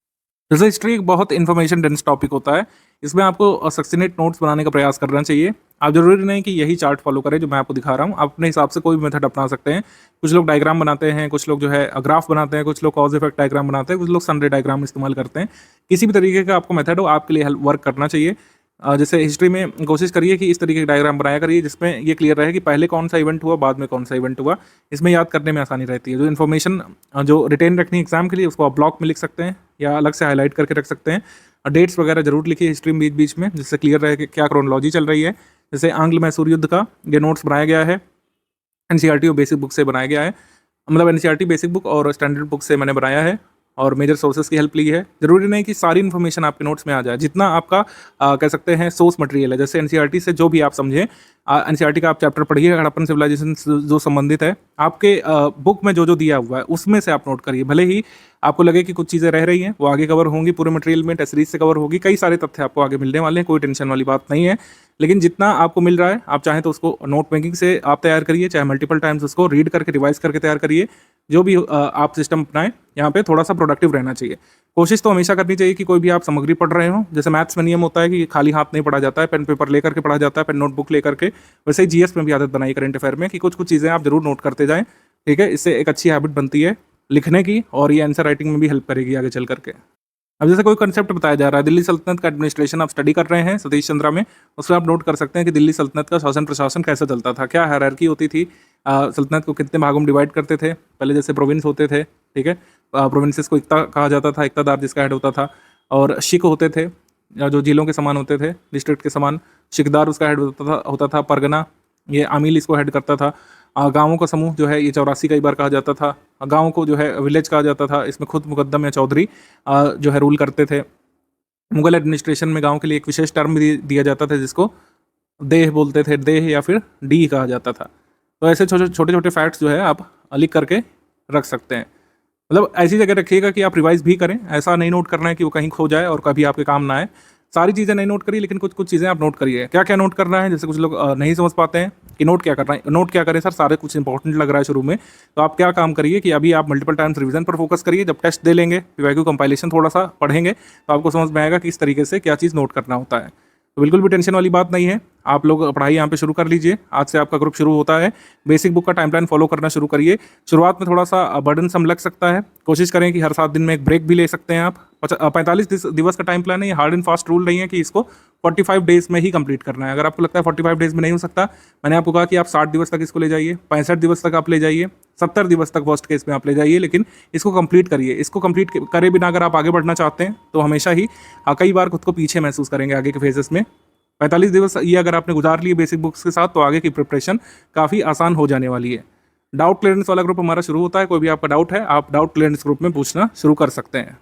जैसे हिस्ट्री एक बहुत इन्फॉर्मेशन डेंस टॉपिक होता है, इसमें आपको सक्सिनेट नोट्स बनाने का प्रयास करना चाहिए। आप जरूरी नहीं कि यही चार्ट फॉलो करें जो मैं आपको दिखा रहा हूँ, आप अपने हिसाब से कोई भी मेथड अपना सकते हैं। कुछ लोग डायग्राम बनाते हैं, कुछ लोग जो है ग्राफ बनाते हैं, कुछ लोग कॉज इफेक्ट डायग्राम बनाते हैं, कुछ लोग सनरे डायग्राम इस्तेमाल करते हैं। किसी भी तरीके का आपको मेथड हो, आपके लिए वर्क करना चाहिए। जैसे हिस्ट्री में कोशिश करिए कि इस तरीके के डायग्राम बनाया करिए जिसमें ये क्लियर रहे कि पहले कौन सा इवेंट हुआ, बाद में कौन सा इवेंट हुआ। इसमें याद करने में आसानी रहती है। जो इन्फॉर्मेशन जो रिटेन रखनी एग्जाम के लिए, उसको आप ब्लॉक में लिख सकते हैं या अलग से हाईलाइट करके रख सकते हैं। डेट्स वगैरह जरूर लिखिए हिस्ट्री में बीच बीच में, जिससे क्लियर रहे कि क्या क्रोनोलॉजी चल रही है। जैसे आंग्ल मैसूर युद्ध का ये नोट्स बनाया गया है, एनसीईआरटी और बेसिक बुक से बनाया गया है। मतलब एनसीईआरटी बेसिक बुक और स्टैंडर्ड बुक से मैंने बनाया है और मेजर सोर्सेज की हेल्प ली है। जरूरी नहीं कि सारी इन्फॉर्मेशन आपके नोट्स में आ जाए, जितना आपका कह सकते हैं सोर्स मटेरियल है। जैसे एनसीईआरटी से जो भी आप समझें, एनसीईआरटी का आप चैप्टर पढ़िए, हड़प्पन सिविलाइजेशन जो संबंधित है, आपके बुक में जो जो दिया हुआ है उसमें से आप नोट करिए। भले ही आपको लगे कि कुछ चीज़ें रह रही हैं, वो आगे कवर होंगी, पूरे मटेरियल में टेस्ट सीरीज से कवर होगी, कई सारे तथ्य आपको आगे मिलने वाले हैं, कोई टेंशन वाली बात नहीं है। लेकिन जितना आपको मिल रहा है, आप चाहें तो उसको नोट मेकिंग से आप तैयार करिए, चाहे मल्टीपल टाइम्स उसको रीड करके रिवाइज करके तैयार करिए। जो भी आप सिस्टम अपनाएं, यहाँ पे थोड़ा सा प्रोडक्टिव रहना चाहिए। कोशिश तो हमेशा करनी चाहिए कि कोई भी आप सामग्री पढ़ रहे हो, जैसे मैथ्स में नियम होता है कि खाली हाथ नहीं पढ़ा जाता है, पेन पेपर लेकर के पढ़ा जाता है, पेन नोटबुक लेकर के। वैसे ही जीएस में भी आदत बनाई करंट अफेयर में कि कुछ कुछ चीज़ें आप जरूर नोट करते जाएं, ठीक है। इससे एक अच्छी हैबिट बनती है लिखने की, और ये आंसर राइटिंग में भी हेल्प करेगी आगे चल करके। अब जैसे कोई कंसेप्ट बताया जा रहा है, दिल्ली सल्तनत का एडमिनिस्ट्रेशन आप स्टडी कर रहे हैं सतीश चंद्रा में, उसमें आप नोट कर सकते हैं कि दिल्ली सल्तनत का शासन प्रशासन कैसे चलता था, क्या हायरार्की होती थी, सल्तनत को कितने भागों में डिवाइड करते थे। पहले जैसे प्रोविंस होते थे, ठीक है, प्रोविंसेस को इक्ता कहा जाता था, इक्तादार जिसका हेड होता था, और शिक होते थे जो जिलों के समान होते थे, डिस्ट्रिक्ट के समान। शिकदार उसका हेड होता था, परगना ये आमिल इसको हेड करता था। गाँवों का समूह जो है ये 84 कई बार कहा जाता था। गाँव को जो है विलेज कहा जाता था, इसमें खुद मुकद्दम या चौधरी जो है रूल करते थे। मुगल एडमिनिस्ट्रेशन में गाँव के लिए एक विशेष टर्म भी दिया जाता था जिसको देह बोलते थे, देह या फिर डी कहा जाता था। तो ऐसे छोटे छोटे फैक्ट्स जो है आप लिख करके रख सकते हैं। मतलब ऐसी जगह रखिएगा कि आप रिवाइज भी करें, ऐसा नहीं नोट करना है कि वो कहीं खो जाए और कभी आपके काम ना आए। सारी चीज़ें नहीं नोट करिए, लेकिन कुछ कुछ चीज़ें आप नोट करिए। क्या क्या नोट करना है, जैसे कुछ लोग नहीं समझ पाते हैं कि नोट क्या करना है। नोट क्या करें सर, सारे कुछ इंपॉर्टेंट लग रहा है शुरू में, तो आप क्या काम करिए कि अभी आप मल्टीपल टाइम्स रिवीजन पर फोकस करिए। जब टेस्ट दे लेंगे, पीवाईक्यू कंपाइलेशन थोड़ा सा पढ़ेंगे, तो आपको समझ में आएगा कि इस तरीके से क्या चीज़ नोट करना होता है। तो बिल्कुल भी टेंशन वाली बात नहीं है। आप लोग पढ़ाई यहाँ पे शुरू कर लीजिए, आज से आपका ग्रुप शुरू होता है। बेसिक बुक का टाइमलाइन फॉलो करना शुरू करिए। शुरुआत में थोड़ा सा बर्डन सम लग सकता है, कोशिश करें कि हर 7 दिन में एक ब्रेक भी ले सकते हैं आप। 45 दिवस का टाइम प्लान है, ये हार्ड एंड फास्ट रूल नहीं है कि इसको 45 डेज में ही कंप्लीट करना है। अगर आपको लगता है 45 डेज में नहीं हो सकता, मैंने आपको कहा कि आप 60 दिवस तक इसको ले जाइए, 65 दिवस तक आप ले जाइए, 70 दिवस तक वर्स्ट केस में आप ले जाइए, लेकिन इसको कंप्लीट करिए। इसको कंप्लीट करे बिना अगर आप आगे बढ़ना चाहते हैं तो हमेशा ही कई बार खुद को पीछे महसूस करेंगे आगे के फेजेस में। 45 दिवस ये अगर आपने गुजार लिए बेसिक बुक्स के साथ, तो आगे की प्रिपरेशन काफ़ी आसान हो जाने वाली है। डाउट क्लियरेंस वाला ग्रुप हमारा शुरू होता है। कोई भी आपका डाउट है, आप डाउट क्लियरेंस ग्रुप में पूछना शुरू कर सकते हैं।